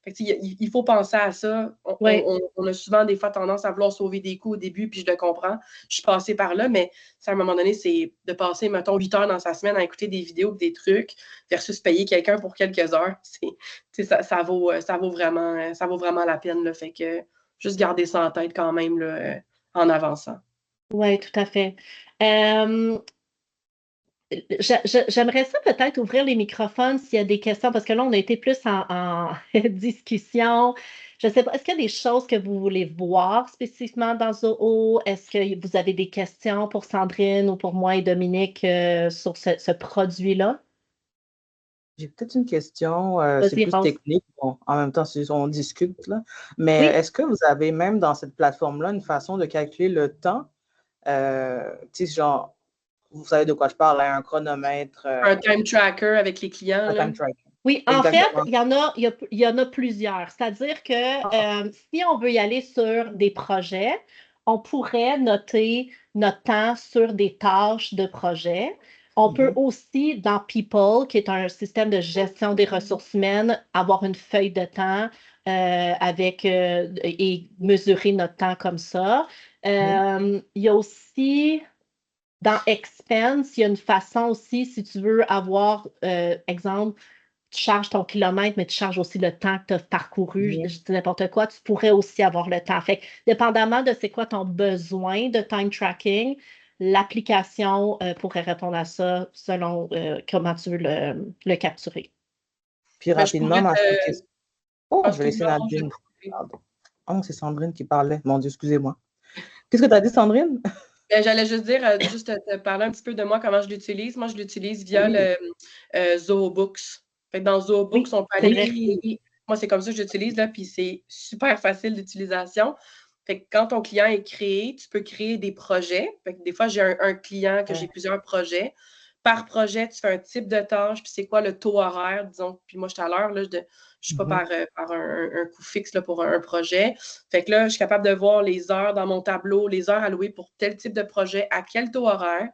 Fait que, il faut penser à ça. On a souvent des fois tendance à vouloir sauver des coûts au début, puis je le comprends. Je suis passée par là, mais à un moment donné, c'est de passer, mettons, 8 heures dans sa semaine à écouter des vidéos, des trucs, versus payer quelqu'un pour quelques heures. Ça vaut vraiment la peine. Là. Fait que juste garder ça en tête quand même là, en avançant. Oui, tout à fait. J'aimerais ça peut-être ouvrir les microphones s'il y a des questions, parce que là, on a été plus en discussion. Je ne sais pas, est-ce qu'il y a des choses que vous voulez voir spécifiquement dans Zoho? Est-ce que vous avez des questions pour Sandrine ou pour moi et Dominique sur ce produit-là? J'ai peut-être une question, c'est Vas-y, plus Rose. technique. Bon, en même temps, on discute, là. Mais Oui. est-ce que vous avez même dans cette plateforme-là une façon de calculer le temps? Tu sais, genre, vous savez de quoi je parle, hein, un chronomètre, Un time tracker avec les clients, un là. time tracker. Oui, en fait, Exactement. il y en a plusieurs. C'est-à-dire que si on veut y aller sur des projets, on pourrait noter notre temps sur des tâches de projet. On peut aussi, dans People, qui est un système de gestion des ressources humaines, avoir une feuille de temps et mesurer notre temps comme ça. Il y a aussi, dans Expense, il y a une façon aussi, si tu veux avoir, exemple, tu charges ton kilomètre, mais tu charges aussi le temps que tu as parcouru. Je dis n'importe quoi, tu pourrais aussi avoir le temps. Fait que, dépendamment de c'est quoi ton besoin de time tracking, l'application pourrait répondre à ça selon comment tu veux le capturer. Puis Ben, je rapidement, pourrais ma seule te... question. Oh, Ah, je vais laisser excuse-moi, non, je vais te Nadine. couper. Pardon. Oh, c'est Sandrine qui parlait. Mon Dieu, excusez-moi. Qu'est-ce que tu as dit, Sandrine? Ben, j'allais juste dire, juste te parler un petit peu de moi, comment je l'utilise. Moi, je l'utilise via Oui. le ZooBooks. Fait que dans ZooBooks, Oui, on peut c'est aller vrai. créer. Moi, c'est comme ça que j'utilise, là, puis c'est super facile d'utilisation. Fait que quand ton client est créé, tu peux créer des projets. Fait que des fois, j'ai un client que j'ai plusieurs projets. Par projet, tu fais un type de tâche, puis c'est quoi le taux horaire, disons. Puis moi, je suis à l'heure, là, je ne suis pas par un coût fixe là, pour un projet. Fait que là, je suis capable de voir les heures dans mon tableau, les heures allouées pour tel type de projet, à quel taux horaire.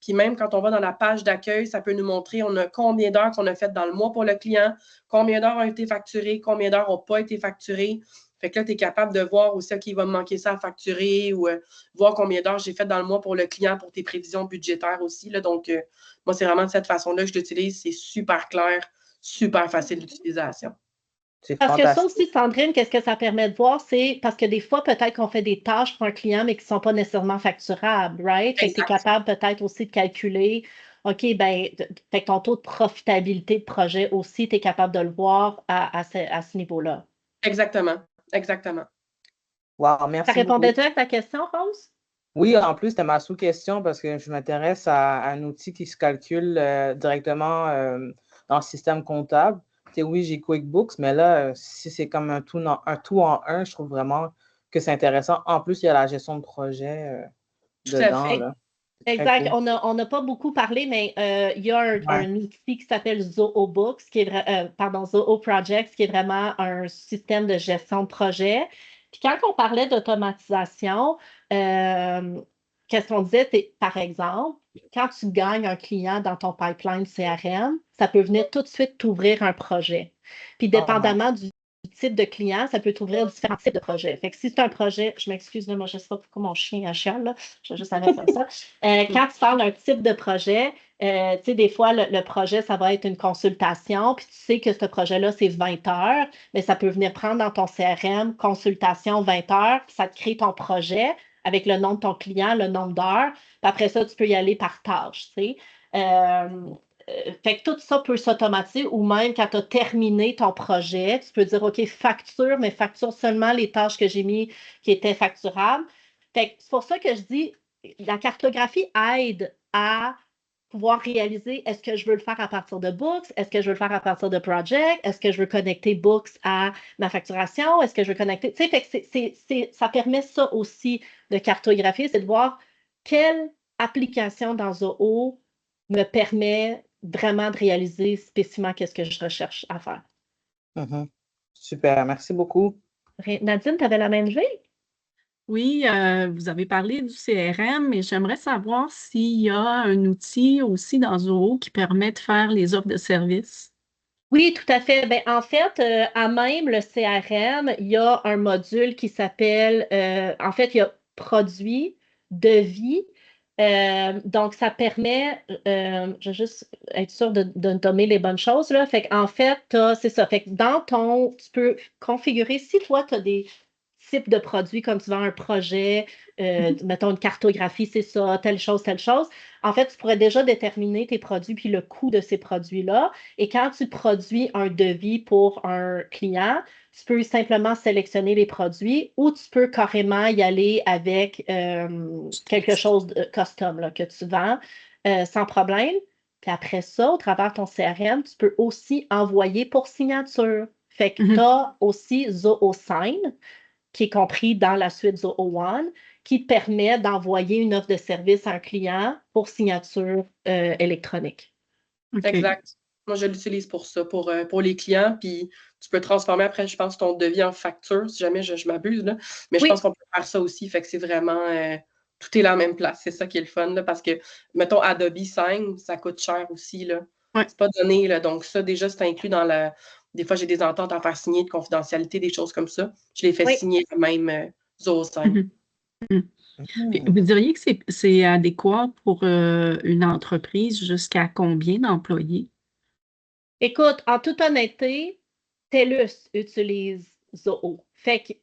Puis même quand on va dans la page d'accueil, ça peut nous montrer on a combien d'heures qu'on a fait dans le mois pour le client, combien d'heures ont été facturées, combien d'heures n'ont pas été facturées. Fait que là, tu es capable de voir aussi qu'il va me manquer ça à facturer ou voir combien d'heures j'ai fait dans le mois pour le client pour tes prévisions budgétaires aussi. Là. Donc, moi, c'est vraiment de cette façon-là que je l'utilise. C'est super clair, super facile d'utilisation. C'est Parce que ça fantastique. aussi, Sandrine, qu'est-ce que ça permet de voir? C'est parce que des fois, peut-être qu'on fait des tâches pour un client, mais qui ne sont pas nécessairement facturables, right? Fait que tu es Exact. capable peut-être aussi de calculer, OK, ben, fait que ton taux de profitabilité de projet aussi, tu es capable de le voir à ce niveau-là. Exactement. Exactement. Wow, Ça merci beaucoup. répondait-tu à ta question, Rose? Oui, en plus, c'était ma sous-question parce que je m'intéresse à un outil qui se calcule directement dans le système comptable. Tu sais, oui, j'ai QuickBooks, mais là, si c'est comme un tout en un, je trouve vraiment que c'est intéressant. En plus, il y a la gestion de projet Tout à dedans, fait. là. C'est très Exact. cool. On n'a pas beaucoup parlé, mais il y a Ouais. un outil qui s'appelle ZooBooks, pardon, Zoo Projects, qui est vraiment un système de gestion de projet. Puis quand on parlait d'automatisation, qu'est-ce qu'on disait, c'est, par exemple, quand tu gagnes un client dans ton pipeline CRM, ça peut venir tout de suite t'ouvrir un projet. Puis Oh my. dépendamment du type de client, ça peut t'ouvrir différents types de projets. Fait que si c'est un projet, je m'excuse, là, moi, je ne sais pas pourquoi mon chien a chiale, là, je vais juste arrêter comme ça. Quand tu parles d'un type de projet, tu sais, des fois, le projet, ça va être une consultation, puis tu sais que ce projet-là, c'est 20 heures, mais ça peut venir prendre dans ton CRM, consultation 20 heures, puis ça te crée ton projet avec le nom de ton client, le nombre d'heures, puis après ça, tu peux y aller par tâche, tu sais. Fait que tout ça peut s'automatiser ou même quand tu as terminé ton projet, tu peux dire, OK, facture, mais facture seulement les tâches que j'ai mis qui étaient facturables. Fait que c'est pour ça que je dis, la cartographie aide à pouvoir réaliser, est-ce que je veux le faire à partir de Books? Est-ce que je veux le faire à partir de Project? Est-ce que je veux connecter Books à ma facturation? Est-ce que je veux connecter... Tu sais, fait que ça permet ça aussi de cartographier, c'est de voir quelle application dans Zoho me permet vraiment de réaliser spécifiquement qu'est-ce que je recherche à faire. Super, merci beaucoup. Nadine, tu avais la main levée? Oui, vous avez parlé du CRM, mais j'aimerais savoir s'il y a un outil aussi dans Zoho qui permet de faire les offres de services. Oui, tout à fait. Ben, en fait, à même le CRM, il y a un module qui s'appelle, en fait, il y a produit, devis. Donc, ça permet, je vais juste être sûre de nommer les bonnes choses, là. Fait qu'en fait, c'est ça. Fait que tu peux configurer, si toi, tu as des types de produits, comme tu vends un projet, mettons une cartographie, c'est ça, telle chose, telle chose. En fait, tu pourrais déjà déterminer tes produits puis le coût de ces produits-là. Et quand tu produis un devis pour un client, tu peux simplement sélectionner les produits ou tu peux carrément y aller avec quelque chose de custom là, que tu vends sans problème. Puis après ça, au travers de ton CRM, tu peux aussi envoyer pour signature. Fait que Mhm. tu as aussi Zoho Sign, qui est compris dans la suite Zoho One, qui te permet d'envoyer une offre de service à un client pour signature électronique. OK. Exact. Moi, je l'utilise pour ça, pour les clients. Puis tu peux transformer après, je pense, ton devis en facture, si jamais je m'abuse, là. Mais je Oui. pense qu'on peut faire ça aussi. Fait que c'est vraiment tout est là en même place. C'est ça qui est le fun, là, parce que, mettons, Adobe Sign, ça coûte cher aussi, là. Ouais. C'est pas donné, là. Donc, ça, déjà, c'est inclus dans la. Des fois, j'ai des ententes à faire signer de confidentialité, des choses comme ça. Je les fais Oui. signer même Zoho Sign. Mhm. Puis vous diriez que c'est adéquat pour une entreprise jusqu'à combien d'employés? Écoute, en toute honnêteté, TELUS utilise Zoho. Fait que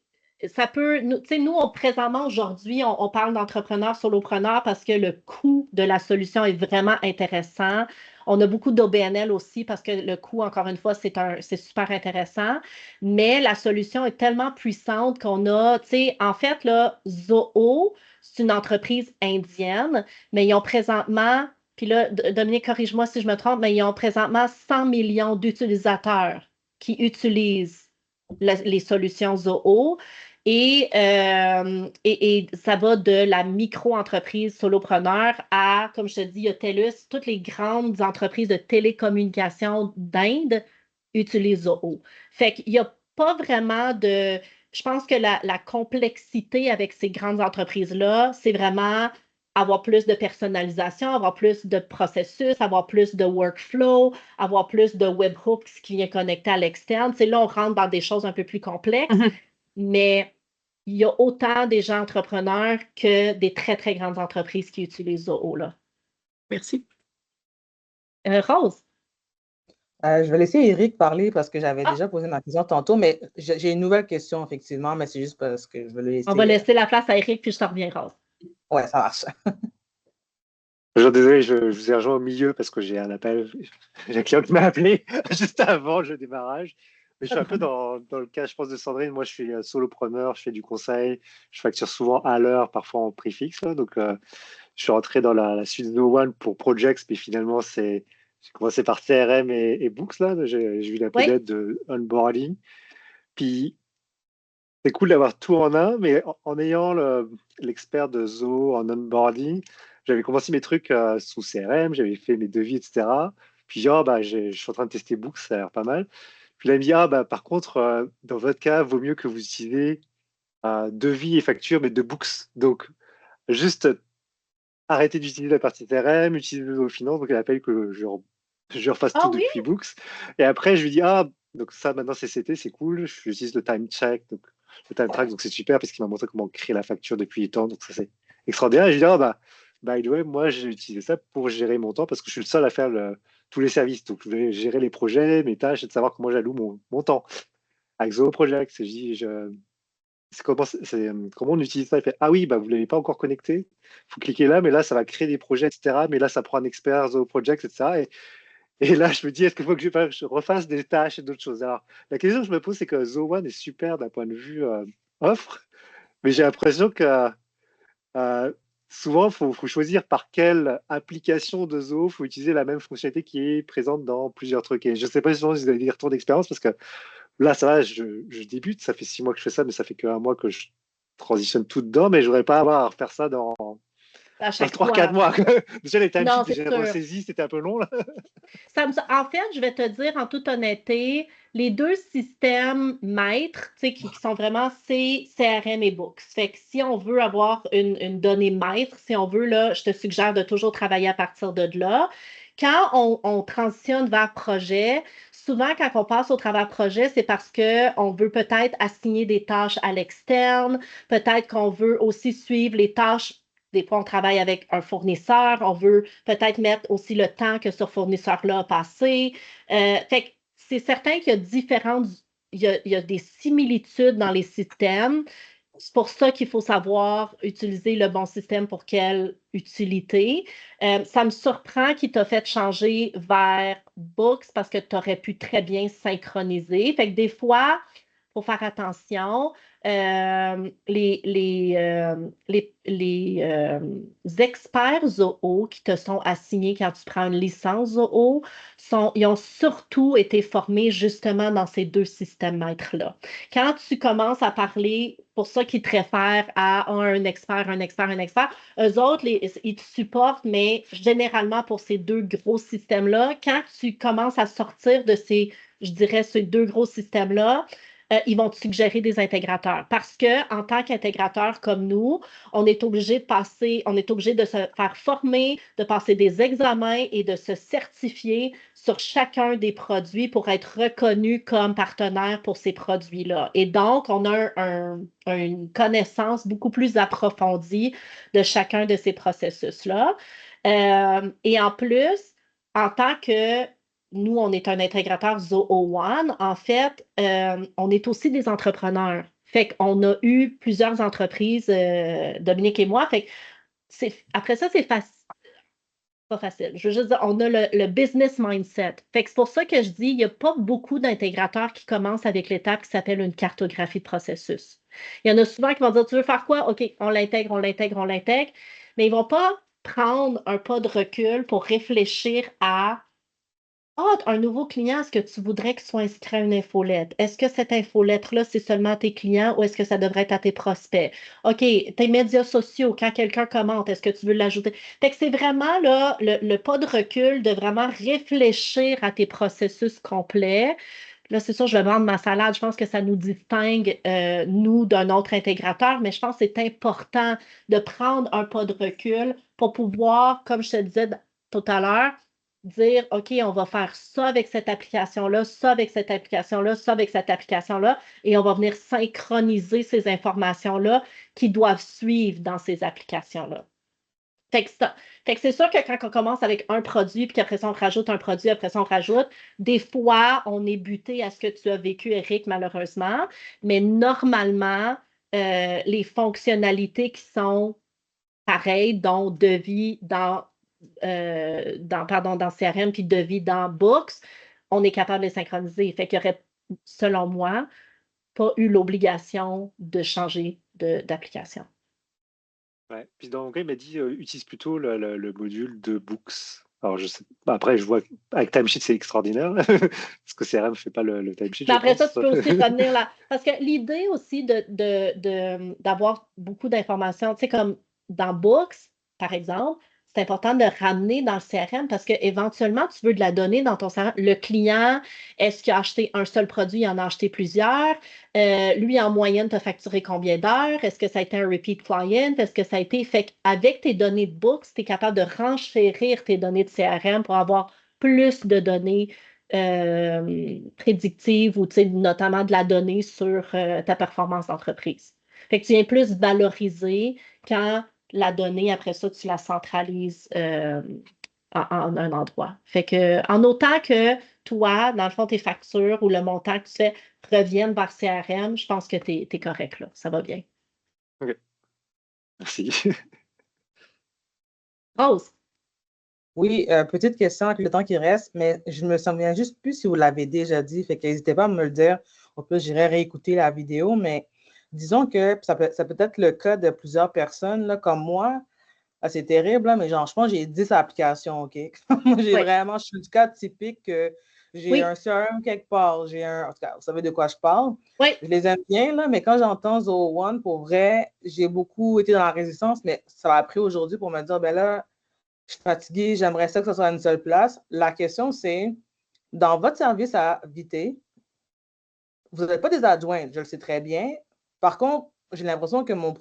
ça peut, tu sais, nous, présentement, aujourd'hui, on parle d'entrepreneurs, solopreneurs parce que le coût de la solution est vraiment intéressant. On a beaucoup d'OBNL aussi parce que le coût, encore une fois, c'est super intéressant. Mais la solution est tellement puissante qu'on a, tu sais, en fait, là, Zoho, c'est une entreprise indienne, mais ils ont présentement, puis là, Dominique, corrige-moi si je me trompe, mais ils ont présentement 100 millions d'utilisateurs qui utilisent les solutions Zoho. Et ça va de la micro-entreprise solopreneur à, comme je te dis, il y a TELUS, toutes les grandes entreprises de télécommunications d'Inde utilisent Zoho. Fait qu'il n'y a pas vraiment de. Je pense que la complexité avec ces grandes entreprises-là, c'est vraiment avoir plus de personnalisation, avoir plus de processus, avoir plus de workflow, avoir plus de webhooks qui vient connecter à l'externe. C'est là, on rentre dans des choses un peu plus complexes, Mhm. mais il y a autant des gens entrepreneurs que des très, très grandes entreprises qui utilisent Zoho, là. Merci. Rose? Je vais laisser Eric parler parce que j'avais Ah, déjà posé ma question tantôt, mais j'ai une nouvelle question, effectivement, mais c'est juste parce que je veux le on va laisser. laisser la place à Eric, puis je te reviens, Rose. Ouais, ça marche. Désolé, je vous ai rejoint au milieu parce que j'ai un appel. J'ai un client qui m'a appelé juste avant le démarrage. Mais je suis un peu dans le cas, je pense, de Sandrine. Moi, je suis solopreneur, je fais du conseil, je facture souvent à l'heure, parfois en prix fixe, là. Donc, je suis rentré dans la suite No One pour Projects, mais finalement, j'ai commencé par CRM et Books, là. J'ai eu un peu Oui, d'aide de onboarding. Puis, c'est cool d'avoir tout en un, mais en ayant l'expert de Zoho en onboarding, j'avais commencé mes trucs sous CRM, j'avais fait mes devis, etc. Puis, bah, je suis en train de tester Books, ça a l'air pas mal. Puis là, il me dit, bah, par contre, dans votre cas, vaut mieux que vous utilisiez devis et facture, mais de Books. Donc, juste arrêtez d'utiliser la partie CRM, utilisez vos finances. Donc, il appelle que je refasse ah tout oui? depuis Books. Et après, je lui dis, donc ça, maintenant, c'est cool. J'utilise le time check, donc le time track, donc c'est super parce qu'il m'a montré comment créer la facture depuis le temps. Donc, ça, c'est extraordinaire. Et je lui dis, bah, by the way, moi, j'ai utilisé ça pour gérer mon temps parce que je suis le seul à faire tous les services. Donc, je vais gérer les projets, mes tâches et de savoir comment j'alloue mon temps. Avec Zoho Project, je dis, comment on utilise ça? Il fait, ah oui, bah, vous ne l'avez pas encore connecté. Il faut cliquer là, mais là, ça va créer des projets, etc. Mais là, ça prend un expert Zoho Project, etc. Et là, je me dis, est-ce qu'il faut que je refasse des tâches et d'autres choses? Alors, la question que je me pose, c'est que Zoho One est super d'un point de vue offre, mais j'ai l'impression que euh, souvent, il faut choisir par quelle application de Zoho il faut utiliser la même fonctionnalité qui est présente dans plusieurs trucs. Et je ne sais pas si vous avez des retours d'expérience, parce que là, ça va, je débute, ça fait 6 mois que je fais ça, mais ça fait qu'un mois que je transitionne tout dedans, mais je voudrais pas avoir à refaire ça dans À chaque 3-4 fois. mois. Déjà, les timesheets Non, que c'est j'ai sûr. ressaisis, c'était un peu long, là. En fait, je vais te dire en toute honnêteté, les deux systèmes maîtres, tu sais, qui sont vraiment CRM et Books. Fait que si on veut avoir une donnée maître, si on veut, là, je te suggère de toujours travailler à partir de là. Quand on transitionne vers projet, souvent quand on passe au travers projet, c'est parce qu'on veut peut-être assigner des tâches à l'externe, peut-être qu'on veut aussi suivre les tâches. Des fois, on travaille avec un fournisseur, on veut peut-être mettre aussi le temps que ce fournisseur-là a passé. Fait que c'est certain qu'il y a il y a des similitudes dans les systèmes. C'est pour ça qu'il faut savoir utiliser le bon système pour quelle utilité. Ça me surprend qu'il t'a fait changer vers Books parce que tu aurais pu très bien synchroniser. Fait que des fois, il faut faire attention. les experts Zoho qui te sont assignés quand tu prends une licence Zoho, ils ont surtout été formés justement dans ces deux systèmes maîtres-là. Quand tu commences à parler, pour ça qu'ils te réfèrent à un expert, eux autres, ils te supportent, mais généralement pour ces deux gros systèmes-là, quand tu commences à sortir de ces deux gros systèmes-là, ils vont te suggérer des intégrateurs parce que en tant qu'intégrateur comme nous, on est obligé de se faire former, de passer des examens et de se certifier sur chacun des produits pour être reconnu comme partenaire pour ces produits-là. Et donc, on a une connaissance beaucoup plus approfondie de chacun de ces processus-là. Et en plus, en tant que nous, on est un intégrateur Zoho One. En fait, on est aussi des entrepreneurs. Fait qu'on a eu plusieurs entreprises, Dominique et moi. Fait que après ça, c'est facile. Pas facile. Je veux juste dire, on a le business mindset. Fait que c'est pour ça que je dis, il n'y a pas beaucoup d'intégrateurs qui commencent avec l'étape qui s'appelle une cartographie de processus. Il y en a souvent qui vont dire, tu veux faire quoi? OK, on l'intègre. Mais ils ne vont pas prendre un pas de recul pour réfléchir à un nouveau client, est-ce que tu voudrais qu'il soit inscrit à une infolette? Est-ce que cette infolettre-là, c'est seulement à tes clients ou est-ce que ça devrait être à tes prospects? OK, tes médias sociaux, quand quelqu'un commente, est-ce que tu veux l'ajouter? Fait que c'est vraiment là, le pas de recul de vraiment réfléchir à tes processus complets. Là, c'est sûr, je vais vendre ma salade. Je pense que ça nous distingue, nous, d'un autre intégrateur, mais je pense que c'est important de prendre un pas de recul pour pouvoir, comme je te disais tout à l'heure, dire, OK, on va faire ça avec cette application-là, ça avec cette application-là, ça avec cette application-là, et on va venir synchroniser ces informations-là qui doivent suivre dans ces applications-là. Fait que c'est sûr que quand on commence avec un produit, puis qu'après ça, on rajoute un produit, après ça, on rajoute, des fois, on est buté à ce que tu as vécu, Eric, malheureusement, mais normalement, les fonctionnalités qui sont pareilles, dont devis dans CRM puis devis dans Books, on est capable de les synchroniser. Fait qu'il y aurait, selon moi, pas eu l'obligation de changer d'application. Ouais. Puis donc, il m'a dit utilise plutôt le module de Books. Alors, je sais pas. Après, je vois avec Timesheet, c'est extraordinaire parce que CRM ne fait pas le Timesheet. Mais après ça, tu peux aussi revenir là. Parce que l'idée aussi d'avoir beaucoup d'informations, tu sais, comme dans Books, par exemple, c'est important de ramener dans le CRM parce qu'éventuellement, tu veux de la donnée dans ton CRM. Le client, est-ce qu'il a acheté un seul produit, il en a acheté plusieurs? Lui, en moyenne, tu as facturé combien d'heures? Est-ce que ça a été un repeat client? Est-ce que ça a été fait avec tes données de Books, tu es capable de renchérir tes données de CRM pour avoir plus de données prédictive ou notamment de la donnée sur ta performance d'entreprise. Fait que tu viens plus valoriser quand la donnée, après ça, tu la centralises en un endroit. Fait que en autant que toi, dans le fond, tes factures ou le montant que tu fais reviennent vers CRM, je pense que tu es correct là. Ça va bien. OK. Merci. Rose. Oui, petite question avec le temps qui reste, mais je me souviens juste plus si vous l'avez déjà dit, fait qu'hésitez pas à me le dire. Au plus, j'irai réécouter la vidéo, mais disons que ça peut être le cas de plusieurs personnes, là, comme moi. C'est terrible, là, mais genre, je pense que j'ai 10 applications, OK? Moi, je suis le cas typique que j'ai un CRM quelque part, en tout cas, vous savez de quoi je parle. Oui. Je les aime bien, là, mais quand j'entends Zoho One, pour vrai, j'ai beaucoup été dans la résistance, mais ça m'a pris aujourd'hui pour me dire, ben là, je suis fatiguée, j'aimerais ça que ce soit à une seule place. La question, c'est, dans votre service à Vité, vous n'êtes pas des adjointes, je le sais très bien. Par contre, j'ai l'impression que mon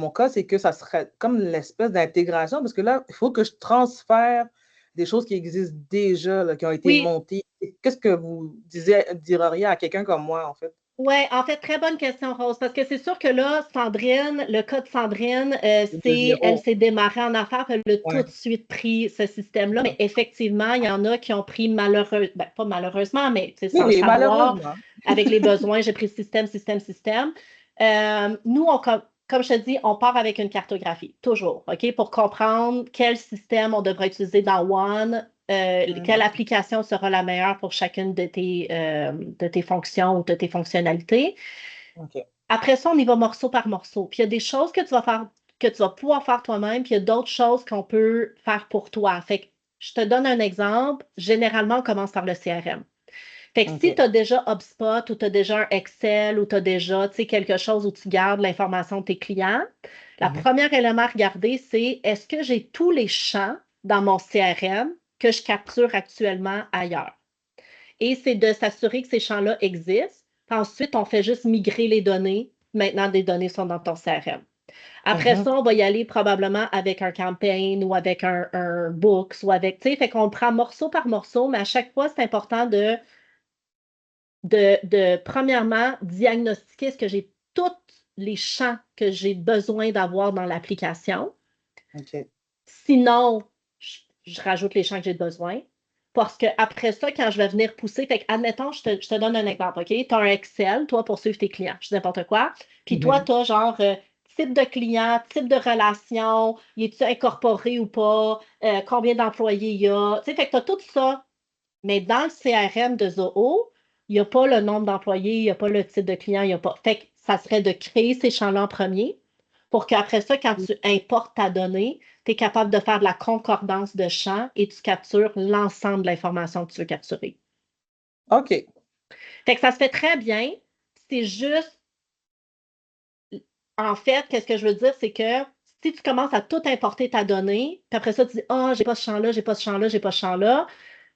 cas, c'est que ça serait comme l'espèce d'intégration, parce que là, il faut que je transfère des choses qui existent déjà, là, qui ont été montées. Qu'est-ce que vous diriez à quelqu'un comme moi, en fait? Oui, en fait, très bonne question, Rose, parce que c'est sûr que là, Sandrine, le cas de Sandrine, elle s'est démarrée en affaires, elle a tout de suite pris ce système-là, mais effectivement, il y en a qui ont pris pas malheureusement, mais c'est sans savoir, avec les besoins, j'ai pris système. Nous, comme je te dis, on part avec une cartographie, toujours, OK, pour comprendre quel système on devrait utiliser dans One, quelle application sera la meilleure pour chacune de tes fonctions ou de tes fonctionnalités. Okay. Après ça, on y va morceau par morceau. Puis il y a des choses que tu vas faire, que tu vas pouvoir faire toi-même, puis il y a d'autres choses qu'on peut faire pour toi. Fait que je te donne un exemple. Généralement, on commence par le CRM. Fait que si OK. tu as déjà HubSpot ou tu as déjà un Excel ou tu as déjà quelque chose où tu gardes l'information de tes clients, le premier élément à regarder, c'est est-ce que j'ai tous les champs dans mon CRM que je capture actuellement ailleurs? Et c'est de s'assurer que ces champs-là existent. Puis ensuite, on fait juste migrer les données. Maintenant, les données sont dans ton CRM. Après ça, on va y aller probablement avec un campaign ou avec un books ou avec, tu sais, fait qu'on le prend morceau par morceau, mais à chaque fois, c'est important de premièrement, diagnostiquer est-ce que j'ai tous les champs que j'ai besoin d'avoir dans l'application. OK. Sinon, je rajoute les champs que j'ai besoin. Parce qu'après ça, quand je vais venir pousser, fait que, admettons, je te donne un exemple, OK? Tu as un Excel, toi, pour suivre tes clients, je dis n'importe quoi. Puis toi, tu as genre type de client, type de relation, y est-tu incorporé ou pas, combien d'employés il y a. Tu sais, fait que tu as tout ça. Mais dans le CRM de Zoho, il n'y a pas le nombre d'employés, il n'y a pas le type de client, il n'y a pas. Fait que ça serait de créer ces champs-là en premier pour qu'après ça, quand tu importes ta donnée, tu es capable de faire de la concordance de champs et tu captures l'ensemble de l'information que tu veux capturer. OK. Fait que ça se fait très bien. C'est juste, en fait, qu'est-ce que je veux dire, c'est que si tu commences à tout importer ta donnée, puis après ça, tu dis, ah, j'ai pas ce champ-là, j'ai pas ce champ-là, j'ai pas ce champ-là,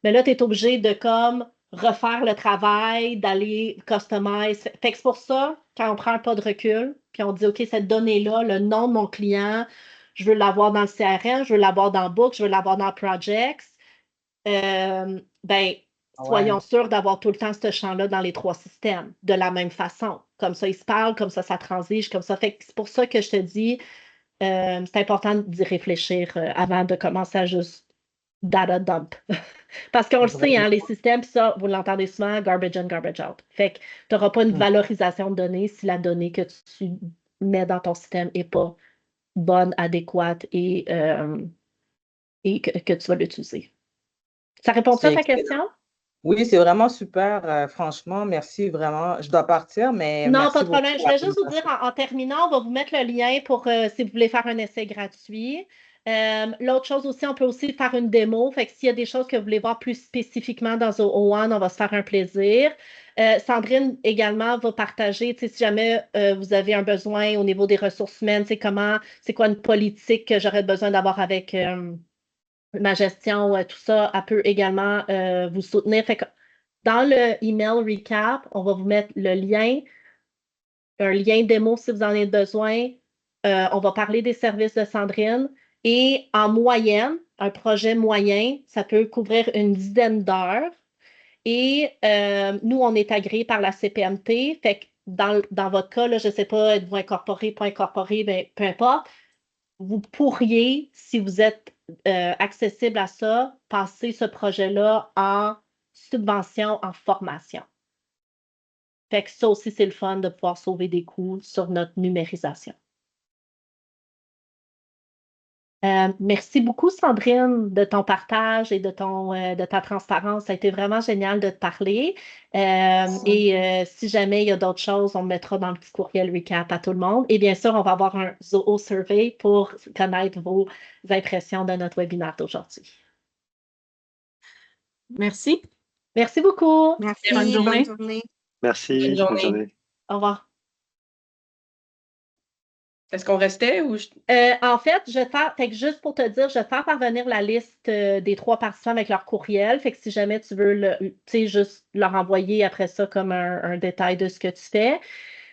mais là, tu es obligé de comme refaire le travail, d'aller customize. Fait que c'est pour ça, quand on prend un pas de recul, puis on dit, OK, cette donnée-là, le nom de mon client, je veux l'avoir dans le CRM, je veux l'avoir dans Book, je veux l'avoir dans Projects, ben, soyons sûrs d'avoir tout le temps ce champ-là dans les 3 systèmes, de la même façon. Comme ça, ils se parlent, comme ça transige, comme ça. Fait que c'est pour ça que je te dis, c'est important d'y réfléchir avant de commencer à juste data dump. Parce qu'on le sait, hein, les systèmes, ça, vous l'entendez souvent, garbage in, garbage out. Fait que tu n'auras pas une valorisation de données si la donnée que tu mets dans ton système n'est pas bonne, adéquate et que tu vas l'utiliser. Ça répond-tu à ta question? Oui, c'est vraiment super. Franchement, merci vraiment. Je dois partir, mais Non, merci pas de beaucoup problème. Je pour la vais juste vous dire en terminant, on va vous mettre le lien pour si vous voulez faire un essai gratuit. L'autre chose aussi, on peut aussi faire une démo. Fait que s'il y a des choses que vous voulez voir plus spécifiquement dans Zoho One, on va se faire un plaisir. Sandrine également va partager, si jamais vous avez un besoin au niveau des ressources humaines, c'est quoi une politique que j'aurais besoin d'avoir avec ma gestion, tout ça, elle peut également vous soutenir. Fait que dans le email recap, on va vous mettre le lien, un lien démo si vous en avez besoin. On va parler des services de Sandrine. Et en moyenne, un projet moyen, ça peut couvrir une dizaine d'heures. Et nous, on est agréé par la CPMT. Fait que dans votre cas, là, je ne sais pas, êtes-vous incorporé, pas incorporé, ben, peu importe. Vous pourriez, si vous êtes accessible à ça, passer ce projet-là en subvention, en formation. Fait que ça aussi, c'est le fun de pouvoir sauver des coûts sur notre numérisation. Merci beaucoup, Sandrine, de ton partage et de ta transparence. Ça a été vraiment génial de te parler. Et si jamais il y a d'autres choses, on le mettra dans le petit courriel recap à tout le monde. Et bien sûr, on va avoir un Zoho Survey pour connaître vos impressions de notre webinaire d'aujourd'hui. Merci. Merci beaucoup. Merci, Bonne journée. bonne journée. Merci, Bonne journée. bonne journée. Au revoir. Est-ce qu'on restait ou En fait, fait que juste pour te dire, je vais te faire parvenir la liste des 3 participants avec leur courriel. Fait que si jamais tu veux juste leur envoyer après ça comme un détail de ce que tu fais.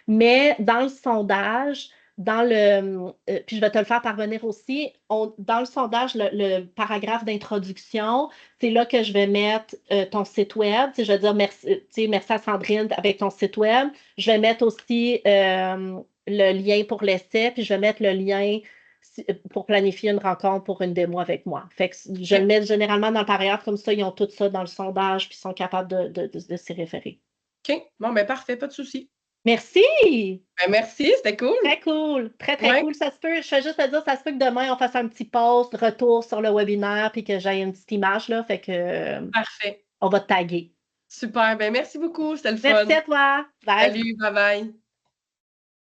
Mais dans le sondage, puis je vais te le faire parvenir aussi, dans le sondage, le paragraphe d'introduction, c'est là que je vais mettre ton site web. Je vais dire merci à Sandrine avec ton site web. Je vais mettre aussi le lien pour l'essai, puis je vais mettre le lien pour planifier une rencontre pour une démo avec moi. Fait que je le mets généralement dans le paragraphe, comme ça, ils ont tout ça dans le sondage, puis sont capables de s'y référer. OK. Bon, ben parfait, pas de souci. Merci! Ben, merci, c'était cool. Très cool, très cool. Ça se peut, je vais juste te dire, ça se peut que demain, on fasse un petit post, retour sur le webinaire, puis que j'aille une petite image, là, fait que Parfait. on va te taguer. Super, ben merci beaucoup, c'était le fun. Merci à toi. Bye. Salut, bye bye.